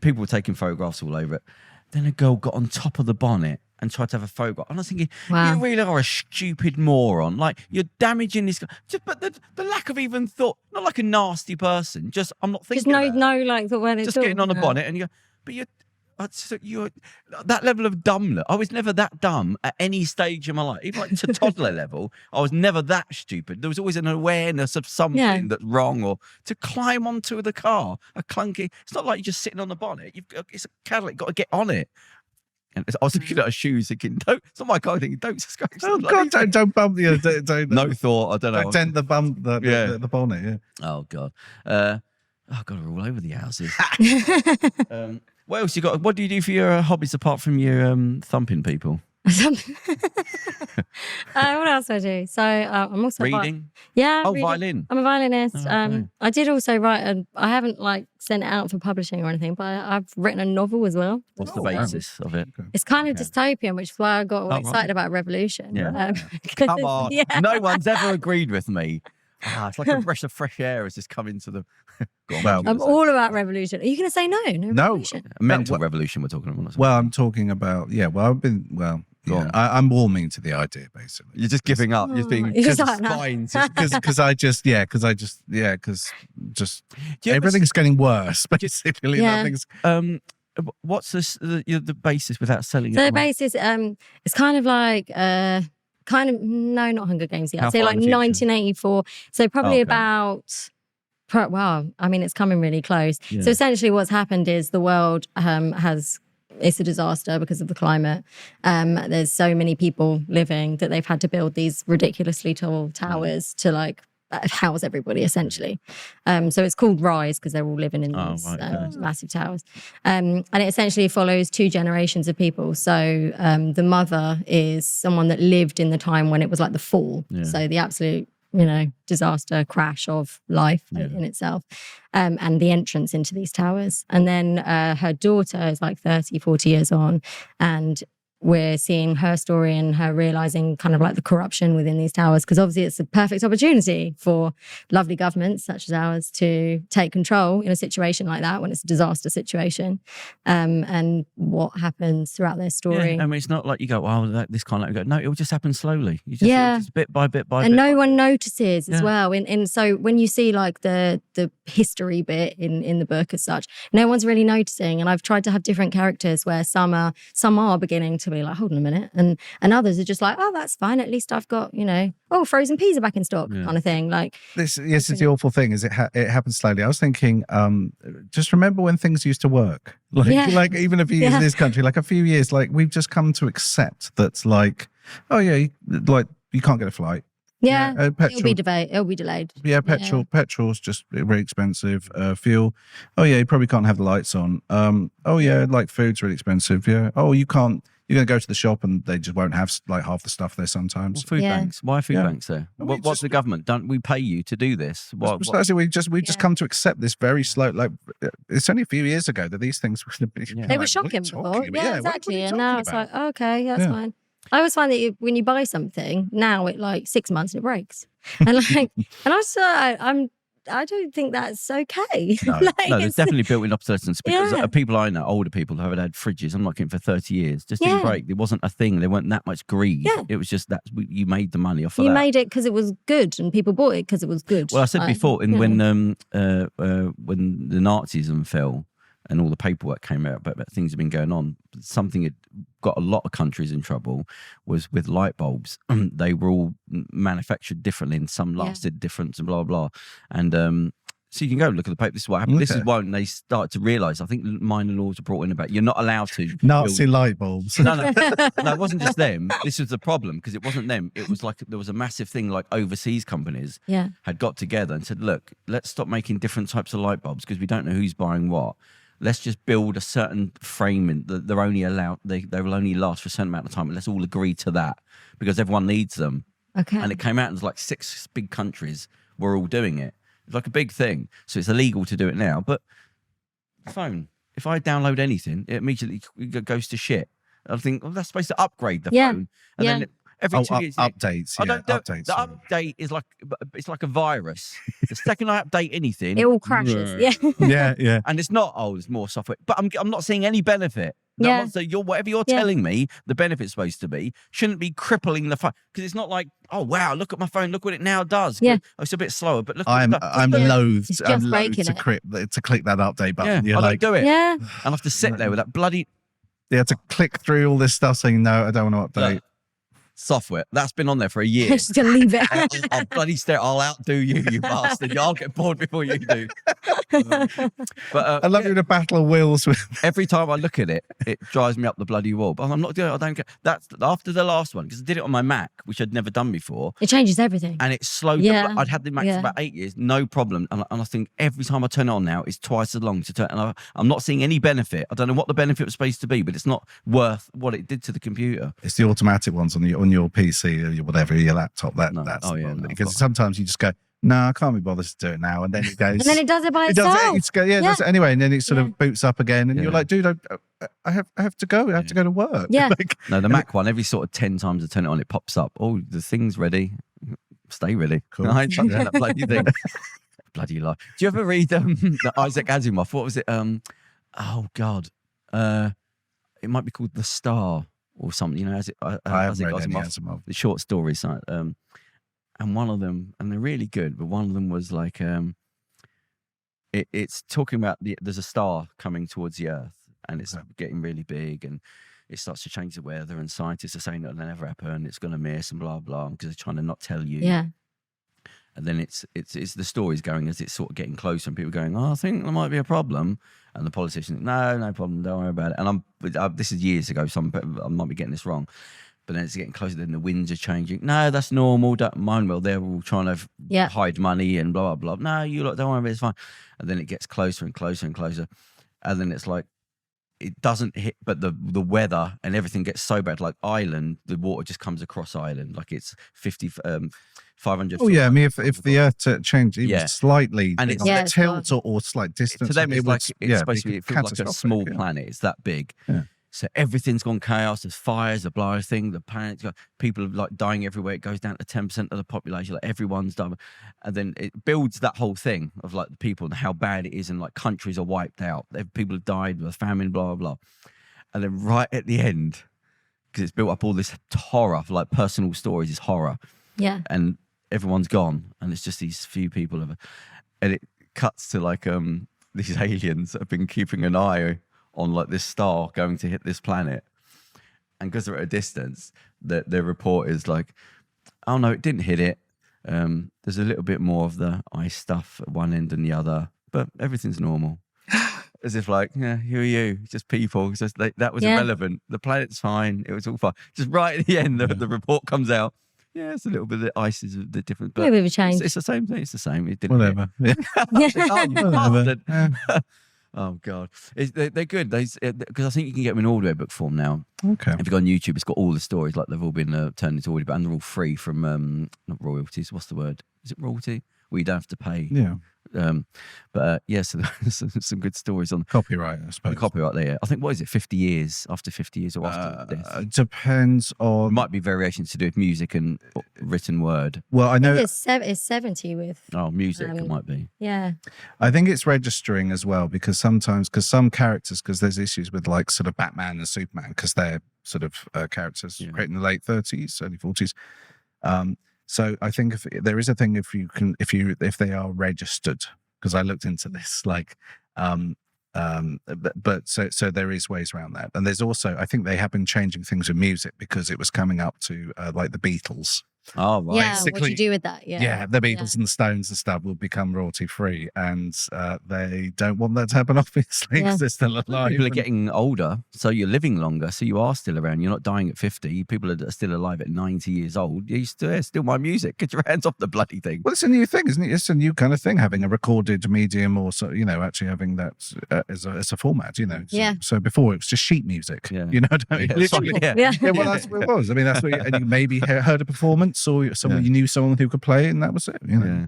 People were taking photographs all over it. Then a girl got on top of the bonnet and tried to have a photograph. And I was thinking, you really are a stupid moron. Like, you're damaging this. But the lack of even thought, not like a nasty person, just, I'm not thinking just like the way they just getting on a bonnet, and you go, but you're that level of dumbness. I was never that dumb at any stage of my life. Even like to toddler level, I was never that stupid. There was always an awareness of something that's wrong, or to climb onto the car, a clunky. It's not like you're just sitting on the bonnet. It's a Cadillac. You've got to get on it. And I was looking at her shoes, thinking, it's not my car. Thinking, don't scratch. Oh God, don't bump the. Don't, no thought. I don't know. Don't dent the bump. The bonnet. Yeah. Oh God. God, we're all over the houses. What else you got? What do you do for your hobbies apart from your thumping people? What else do I do? So I'm also reading. Reading. Violin. I'm a violinist. Oh, okay. I did also write. I haven't like sent it out for publishing or anything, but I've written a novel as well. What's the basis of it? It's kind of dystopian, which is why I got all excited about Revolution. Yeah. Come on, no one's ever agreed with me. It's like a breath of fresh air has just come into the. I'm all about revolution. Are you going to say no? No revolution? A mental revolution we're talking about. Well, I'm talking about, I'm warming to the idea, basically. You're just giving up. You're being because everything's getting worse, basically. What's the basis without selling it? So the basis, it's kind of like no, not Hunger Games yet. I'd say like 1984. So probably about. Well, I mean, it's coming really close. Yeah. So essentially what's happened is the world has it's a disaster because of the climate. There's so many people living that they've had to build these ridiculously tall towers to like house everybody essentially. So it's called Rise because they're all living in these massive towers. And it essentially follows 2 generations of people. So the mother is someone that lived in the time when it was like the fall. Yeah. So the absolute, disaster crash of life in itself, and the entrance into these towers. And then her daughter is like 30, 40 years on, and we're seeing her story and her realizing kind of like the corruption within these towers, because obviously it's a perfect opportunity for lovely governments such as ours to take control in a situation like that when it's a disaster situation, and what happens throughout their story. Yeah, I mean, it's not like you go, oh, this can't let me go. No, it will just happen slowly. Just bit by bit by bit. And no one notices as well. And so when you see like the history bit in the book as such, no one's really noticing. And I've tried to have different characters where some are beginning to be like, hold on a minute, and others are just like, oh, that's fine, at least I've got frozen peas are back in stock, kind of thing. Like this is the awful thing, is it happens slowly. I was thinking, just remember when things used to work, like even a few years in this country, like a few years, like we've just come to accept that, like, oh yeah, like you can't get a flight. Petrol, it'll be delayed. Yeah, petrol's just very expensive. Fuel, oh yeah, you probably can't have the lights on. Oh yeah, like food's really expensive. Yeah, oh you're going to go to the shop and they just won't have like half the stuff there sometimes. Well, food banks. Why are food banks there? What's the government? Don't we pay you to do this? We just come to accept this very slow. Like it's only a few years ago that these things were. They were shocking before. Yeah, exactly. And now it's like, okay, that's fine. I always find that when you buy something now, it like 6 months and it breaks, and I don't think that's okay. No, there's definitely built-in obsolescence, because people I know, older people who have had fridges, I'm looking for 30 years, just didn't break. There wasn't a thing. There weren't that much greed. Yeah. It was just that you made the money off of that. You made it because it was good, and people bought it because it was good. Well, I said before, when the Nazism fell and all the paperwork came out about things have been going on, something had got a lot of countries in trouble was with light bulbs. They were all manufactured differently, and some lasted different, and blah blah. And so you can go look at the paper. This is what happened. Okay. This is when they started to realise. I think minor laws were brought in about you're not allowed to Nazi light bulbs. No, it wasn't just them. This was the problem, because it wasn't them. It was like there was a massive thing, like overseas companies had got together and said, look, let's stop making different types of light bulbs because we don't know who's buying what. Let's just build a certain frame that they're only allowed. They will only last for a certain amount of time. And let's all agree to that because everyone needs them. Okay. And it came out and there's like 6 big countries were all doing it. It's like a big thing. So it's illegal to do it now. But phone, if I download anything, it immediately goes to shit. I think, well, that's supposed to upgrade the phone. And then every 2 years, updates. I don't do updates. The update is like, it's like a virus. The second I update anything, it all crashes. Yeah. And it's not, there's more software. But I'm not seeing any benefit. So whatever you're telling me, the benefit's supposed to be, shouldn't be crippling the phone. Because it's not like, oh wow, look at my phone, look what it now does. Yeah. It's a bit slower, but look. I'm loath to click that update button. I don't do it. Yeah. And I have to sit there with that bloody. Yeah, to click through all this stuff saying no, I don't want to update. Software that's been on there for a year. Just gonna leave it. I'll bloody stare. I'll outdo you bastard. I'll get bored before you do. But I love you in a battle of wills. Every time I look at it, it drives me up the bloody wall. But I'm not doing it. I don't care. That's after the last one, because I did it on my Mac, which I'd never done before. It changes everything, and it slowed. Yeah. I'd had the Mac for about 8 years, no problem. And I think every time I turn it on now, it's twice as long to turn. And I'm not seeing any benefit. I don't know what the benefit was supposed to be, but it's not worth what it did to the computer. It's the automatic ones on your PC or your whatever, your laptop. Because sometimes you just go, no, I can't be bothered to do it now, and then it goes, and then it does it by itself. Does it anyway, and then it sort of boots up again, and you're like, dude, I have to go. I have to go to work. Yeah. No, the Mac one, every sort of 10 times I turn it on, it pops up. Oh, the thing's ready. Stay ready. Cool. I ain't touching that bloody thing. Bloody lie. Do you ever read the Isaac Asimov? What was it? Oh God, it might be called The Star or something. I haven't read any Asimov. The short stories. And one of them, and they're really good, but one of them was like, it's talking about there's a star coming towards the Earth, and it's getting really big, and it starts to change the weather, and scientists are saying that it'll never happen, it's going to miss, and blah blah, because they're trying to not tell you. Yeah. And then it's the story's going as it's sort of getting closer, and people going, I think there might be a problem. And the politician, no problem, don't worry about it. And this is years ago, so I might be getting this wrong. But then it's getting closer, then the winds are changing. No, that's normal, don't mind. Well, they're all trying to hide money and blah, blah, blah. No, you lot, don't worry about it, it's fine. And then it gets closer and closer and closer. And then it's like, it doesn't hit, but the weather and everything gets so bad. Like Ireland, the water just comes across Ireland. Like it's 500. Oh yeah, I mean, if the Earth changed even slightly, and it's tilt or slight distance, to them it's like it's supposed to be. It feels like a small planet. It's that big. Yeah. So everything's gone chaos. There's fires, the blast thing, the panic. People are like dying everywhere. It goes down to 10% of the population. Like everyone's dying, and then it builds that whole thing of like the people and how bad it is, and like countries are wiped out. People have died with famine, blah blah blah. And then right at the end, because it's built up all this horror, like personal stories, is horror. Yeah. And everyone's gone, and it's just these few people and it cuts to like these aliens that have been keeping an eye on like this star going to hit this planet, and because they're at a distance, their report is like, oh no, it didn't hit it. There's a little bit more of the ice stuff at one end than the other, but everything's normal. As if like, yeah, who are you? Just people. It's just that was irrelevant. The planet's fine. It was all fine. Just right at the end, the report comes out. Yeah, it's a little bit of the ice is a bit different, but maybe we've changed. It's the same thing. It's the same. It didn't. Whatever. Oh God, they're good. Because I think you can get them in audiobook form now. Okay. If you go on YouTube, it's got all the stories. Like they've all been turned into audiobook, and they're all free from not royalties. What's the word? Is it royalty? Well, you don't have to pay. Yeah. So there's some good stories on copyright, I suppose. The copyright there. I think, what is it, 50 years, after 50 years or after death? It depends on... It might be variations to do with music and written word. Well, I know... It's 70 with... Oh, music it might be. Yeah. I think it's registering as well, because some characters, because there's issues with like sort of Batman and Superman, because they're sort of characters created in the late 30s, early 40s. So I think if there is a thing, if they are registered, because I looked into this, like, but so there is ways around that, and there's also, I think they have been changing things with music because it was coming up to like the Beatles. Oh, right. Yeah, what do you do with that? Yeah, the Beatles and the Stones and stuff will become royalty free, and they don't want that to happen, obviously, because they're still alive. People are getting older, so you're living longer, so you are still around. You're not dying at 50. People are still alive at 90 years old. You still my music. Get your hands off the bloody thing. Well, it's a new thing, isn't it? It's a new kind of thing, having a recorded medium, or so, actually having that as a format. So before it was just sheet music. Yeah. Literally. Yeah. Well, that's what it was. I mean, that's what and you maybe heard a performance, or you knew someone who could play it, and that was it. Yeah.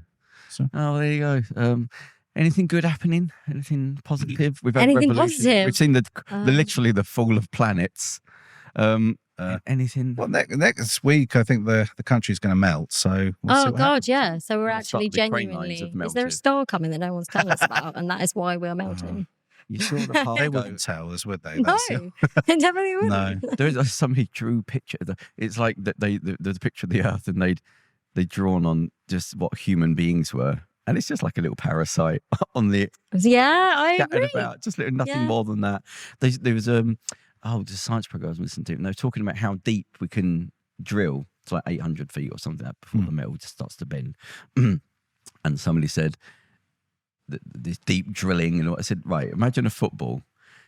So. Oh, there you go. Anything good happening? Anything positive? We've had anything revolution. positive? We've seen the literally the fall of planets. Anything? Well, next week I think the country's going to melt. So we'll God, yeah. So we're actually the crane lines genuinely. have Is there a star coming that no one's telling us about, and that is why we're melting? You saw the part. They wouldn't tell us, would they? No, they definitely wouldn't. No, there's somebody drew a picture. It's like the picture of the Earth, and they'd drawn on just what human beings were, and it's just like a little parasite on the I agree. about, just nothing more than that. There was the science program I was listening to, and they were talking about how deep we can drill. It's like 800 feet or something before the metal just starts to bend. And somebody said this deep drilling, and I said, right, imagine a football.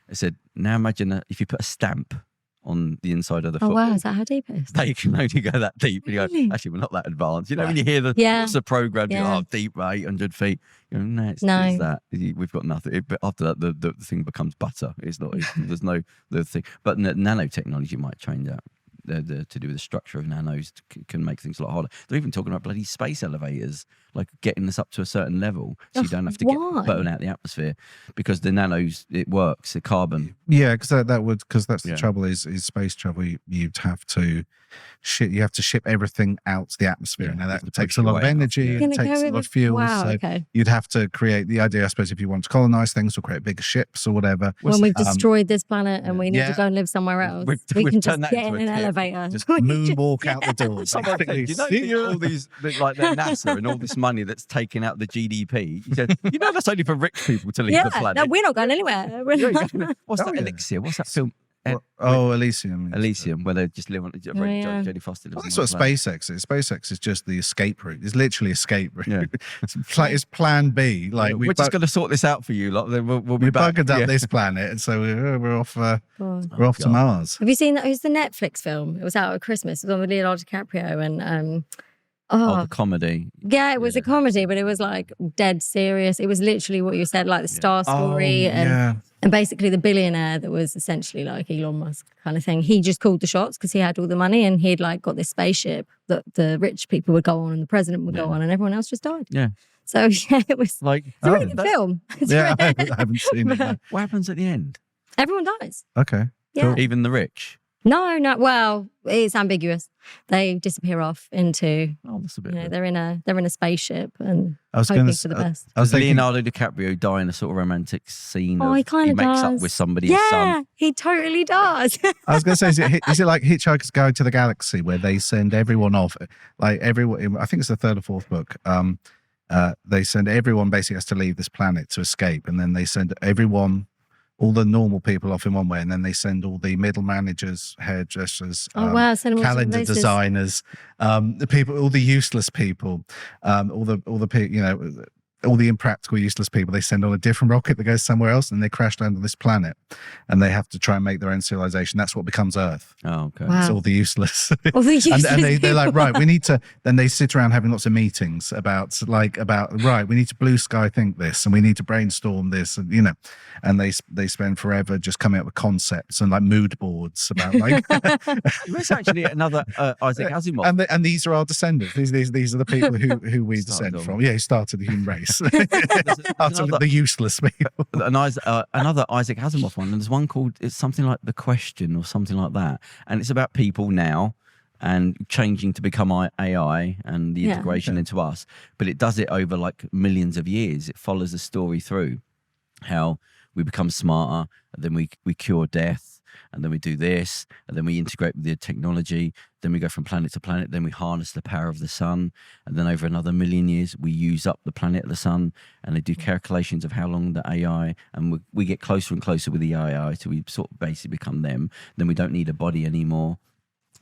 I said, now imagine if you put a stamp on the inside of the football. Oh wow, is that how deep it is? They can only go that deep. And you go, actually, we're not that advanced. When you hear what's the program, you go, deep, 800 feet. You go, no, it's that. We've got nothing. But after that, the thing becomes butter. It's not. There's no the thing. But nanotechnology might change that. To do with the structure of nanos can make things a lot harder. They're even talking about bloody space elevators, like getting this up to a certain level, so you don't have to get burn out the atmosphere, because the nanos, it works, the carbon. Yeah, because that's the trouble is space travel. You'd have to ship everything out to the atmosphere. Now that takes a lot of energy, it takes a lot of fuel. You'd have to create the idea, I suppose, if you want to colonize things or create bigger ships or whatever. When we've destroyed this planet and we need to go and live somewhere else, we can just get in an elevator. Just moonwalk out the door. All these, like NASA and all this money that's taking out the GDP. You said, that's only for rich people to leave the planet. No, we're not going anywhere. What's that Elixir? What's that film? Elysium. Elysium, where they just live on. Jodie Foster. Well, that's what SpaceX is. SpaceX is just the escape route. It's literally escape route. Yeah. It's plan B. Like we're just going to sort this out for you. Like we'll be back. Buggered up this planet, and so we're off. We're off to Mars. Have you seen that? It was the Netflix film. It was out at Christmas. It was on with Leonardo DiCaprio and. The comedy. Yeah, it was a comedy, but it was like dead serious. It was literally what you said, like the Star Story and basically the billionaire that was essentially like Elon Musk kind of thing. He just called the shots because he had all the money and he'd like got this spaceship that the rich people would go on and the president would go on and everyone else just died. Yeah. So it was like it's a really good film. I haven't seen it. What happens at the end? Everyone dies. Okay. Yeah. Cool. Even the rich. No. Well, it's ambiguous. They disappear off into. Oh, that's a bit. They're in a spaceship and I was hoping for the best. Does Leonardo DiCaprio die in a sort of romantic scene? He kind of makes does. up with somebody's son. Yeah, he totally does. I was going to say, is it like Hitchhiker's Guide to the Galaxy, where they send everyone off? Like everyone, I think it's the third or fourth book. They send everyone basically has to leave this planet to escape, and then they send everyone. All the normal people off in one way, and then they send all the middle managers, hairdressers, calendar designers, the people, all the useless people, all the people, all the impractical, useless people. They send on a different rocket that goes somewhere else, and they crash land on this planet, and they have to try and make their own civilization. That's what becomes Earth. Oh, okay. Wow. It's all the useless. All the useless and they're like, right, we need to. Then they sit around having lots of meetings about right, we need to blue sky think this, and we need to brainstorm this, and and they spend forever just coming up with concepts and like mood boards about like. It's actually another Isaac Asimov, and these are our descendants. These are the people who we descend from. Yeah, who started the human race. The useless people. Another Isaac Asimov one, and there's one called it's something like The Question or something like that, and it's about people now and changing to become AI and the integration into us, but it does it over like millions of years. It follows the story through how we become smarter, and then we cure death. And then we do this, and then we integrate with the technology. Then we go from planet to planet. Then we harness the power of the sun. And then over another million years, we use up the planet of the sun. And they do calculations of how long the AI, and we get closer and closer with the AI till we sort of basically become them. Then we don't need a body anymore.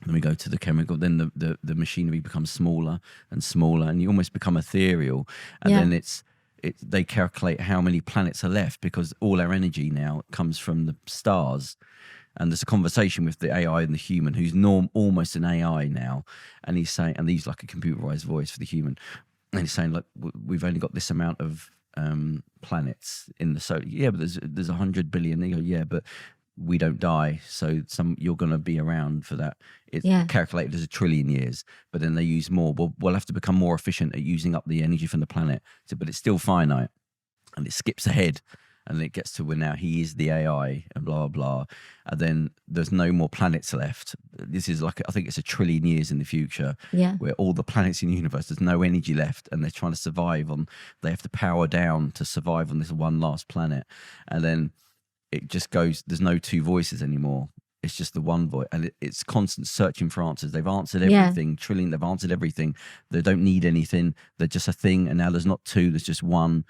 Then we go to the chemical. Then the machinery becomes smaller and smaller, and you almost become ethereal. And then they calculate how many planets are left, because all our energy now comes from the stars. And there's a conversation with the AI and the human, who's almost an AI now, and he's saying, and he's like a computerized voice for the human, and he's saying, like, we've only got this amount of planets in the solar. Yeah, but there's 100 billion. They go, yeah, but we don't die, so you're going to be around for that. It's calculated as 1 trillion years, but then they use more. We'll have to become more efficient at using up the energy from the planet, but it's still finite, and it skips ahead. And it gets to where now he is the AI and blah, blah, blah. And then there's no more planets left. This is like, I think it's 1 trillion years in the future, where all the planets in the universe, there's no energy left, and they're trying to survive they have to power down to survive on this one last planet. And then it just goes, there's no two voices anymore. It's just the one voice, and it's constant searching for answers. They've answered everything, trillion, they've answered everything. They don't need anything. They're just a thing, and now there's not two, there's just one.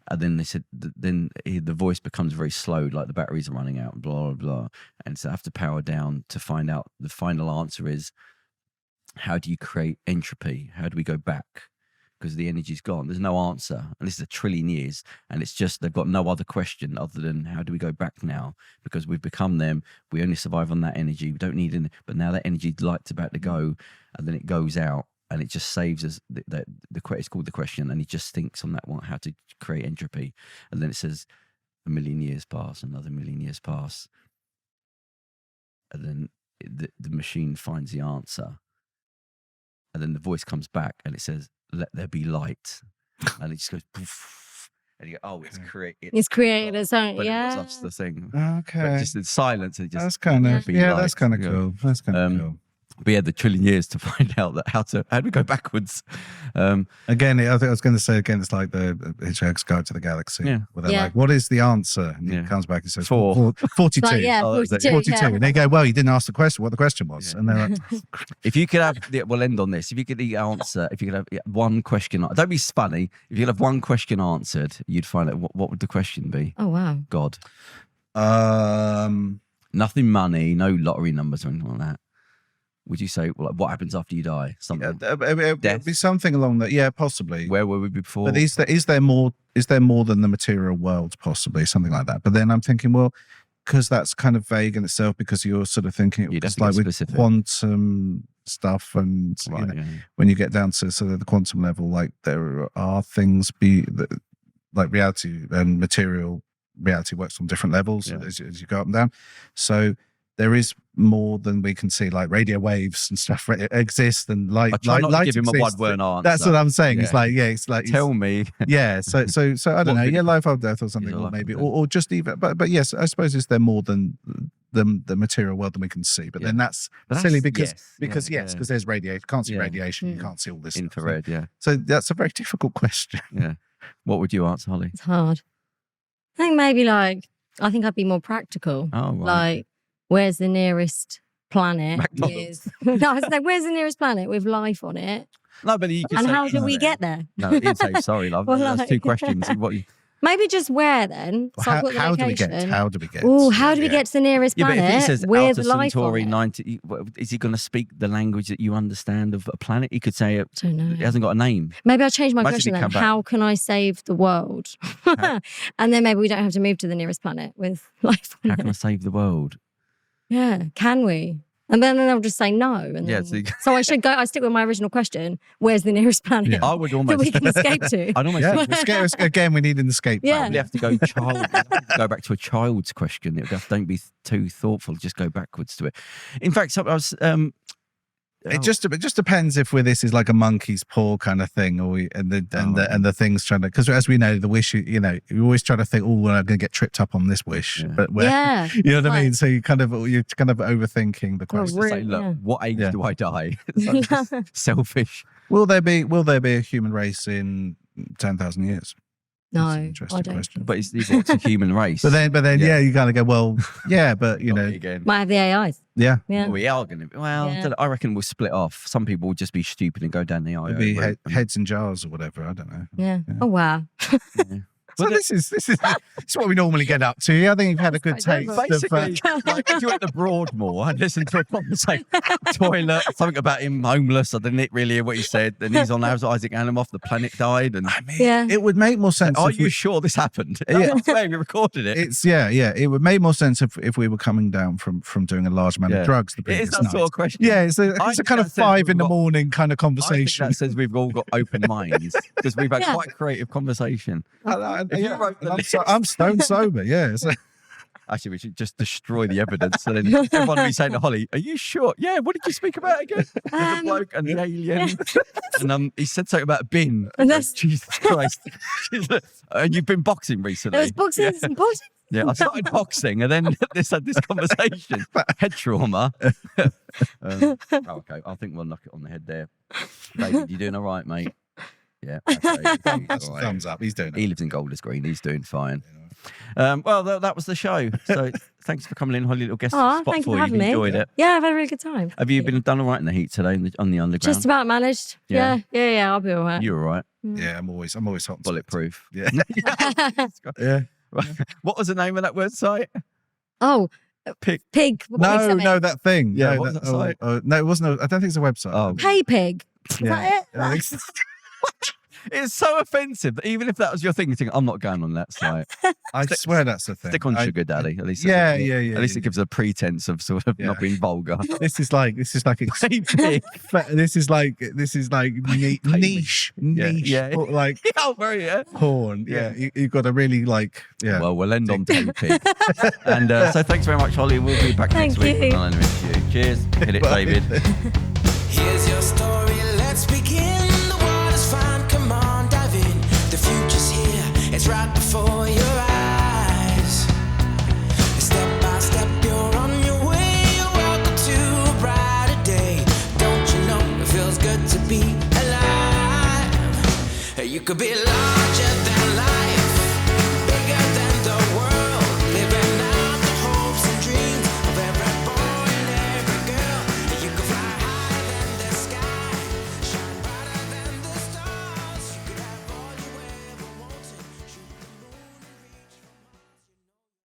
And then they said, then the voice becomes very slow, like the batteries are running out, blah, blah, blah. And so I have to power down to find out. The final answer is, how do you create entropy? How do we go back? Because the energy's gone. There's no answer. And this is 1 trillion years. And it's just, they've got no other question other than, how do we go back now? Because we've become them. We only survive on that energy. We don't need any. But now that energy light's about to go, and then it goes out. And it just saves us. It's called The Question, and he just thinks on that one how to create entropy. And then it says 1 million years pass, another 1 million years pass, and then the machine finds the answer. And then the voice comes back, and it says, "Let there be light," and it just goes poof. And you go, oh, it's created. It's created its own, but that's the thing. Okay. But just in silence, it just that's kind of that's kind of cool. That's kind of cool. But yeah, the 1 trillion years to find out that how do we go backwards? Again, I think I was going to say again, it's like the Hitchhiker's Guide to the Galaxy. Yeah. Where they're like, what is the answer? And he comes back and says, 42. Like, 42. 42. And they go, well, you didn't ask the question, what the question was. Yeah. And they're like, if you could have, we'll end on this. If you could answer, if you could have one question, don't be funny. If you could have one question answered, you'd find out what would the question be? Oh, wow. God. Nothing money, no lottery numbers or anything like that. Would you say, well, like, what happens after you die? Something. It'd be something along that. Yeah, possibly. Where were we before? But is there more than the material world? Possibly something like that. But then I'm thinking, well, because that's kind of vague in itself. Because you're sort of thinking it's like with quantum stuff, and when you get down to sort of the quantum level, like there are things like reality and material. Reality works on different levels as you go up and down. So there is more than we can see, like radio waves and stuff exist, and light. I try not to give him exists. a one-word answer. That's what I'm saying. Yeah. It's like tell me. Yeah. So I don't know. Yeah, life after death or something, or maybe, or just even. But yes, I suppose is there more than the material world than we can see. But then that's silly because there's radiation. You can't see radiation. You can't see all this infrared. Stuff. So that's a very difficult question. Yeah. What would you answer, Holly? It's hard. I think maybe I think I'd be more practical. Oh, right. Like, where's the nearest planet? Where's the nearest planet with life on it? No, but you can and how do we get there? No, you'd say sorry, love. That's two questions. Maybe just where then? Well, how do we get? How do we get? Oh, how do we get to the nearest planet? But if he says with Outer life Centauri on 90, is he going to speak the language that you understand of a planet? He could say it. I don't know. It hasn't got a name. Maybe I'll change my question then. How can I save the world? And then maybe we don't have to move to the nearest planet with life on it. How can I save the world? Yeah, can we? And then I'll just say no. And so I should go. I stick with my original question. Where's the nearest planet? I would almost that we can escape to. I'd almost again. We need an escape. Yeah, we have to go go back to a child's question. Don't be too thoughtful. Just go backwards to it. In fact, I was. It just depends if this is like a monkey's paw kind of thing, or the things trying to, because as we know, the wish, you always try to think, I'm going to get tripped up on this wish, but you know what I mean. So you're kind of overthinking the question. Say, look, what age do I die? Selfish. Will there be a human race in 10,000 years? No, I don't. Question. But it's a human race. but then, you kind of go, well, but might have the AIs. Yeah. We are going to. Well, I reckon we'll split off. Some people will just be stupid and go down the aisle. Maybe heads in jars or whatever. I don't know. Yeah. Oh wow. So this is what we normally get up to. I think you've had a good taste. Basically, if you went to Broadmoor and listened to a conversation, toilet, something about him homeless. I didn't really hear what he said. And he's on Isaac Asimov, the planet died. And it would make more sense. Are you sure this happened? I swear we recorded it. It would make more sense if we were coming down from doing a large amount of drugs the previous night. It is that sort of question. Yeah, it's a kind of 5 a.m. kind of conversation. I think that says we've all got open minds because we've had quite a creative conversation. I'm stone sober, Actually, we should just destroy the evidence. So then everyone will be saying to Holly, are you sure? Yeah, what did you speak about again? The bloke and the alien. And he said something about a bin. Jesus Christ. And you've been boxing recently. There was boxing, some boxing. Yeah, I started boxing and then had this conversation. Head trauma. Okay, I think we'll knock it on the head there. David, you doing all right, mate? Yeah. Okay. Thumbs up. He's doing it. He lives in Golders Green. He's doing fine. Well, that was the show. So thanks for coming in, Holly. Little guest spot thank you for for having you. me. Enjoyed it. Yeah, I've had a really good time. Have you been done all right in the heat today on the underground? Just about managed. Yeah. I'll be all right. You're all right. Yeah, I'm always hot. Bulletproof. Yeah. Yeah. What was the name of that website? Oh. Pig. No, that thing. Yeah. No, what was that site? No, it wasn't. I don't think it's a website. Oh. PayPig. Is that it? It's so offensive that even if that was your thing, you think, I'm not going on that site. I swear that's the thing. Stick on SugarDaddy. At least At least it gives a pretense of sort of not being vulgar. This is like this is like niche. Like porn. Yeah. You've got to really like. Yeah. Well, we'll end on PayPig. And so thanks very much, Holly. We'll be back next week with another interview. Cheers. Hit it, David. Here's your story. Let's begin. It's right before your eyes. Step by step, you're on your way. You're welcome to a brighter day. Don't you know it feels good to be alive? You could be larger.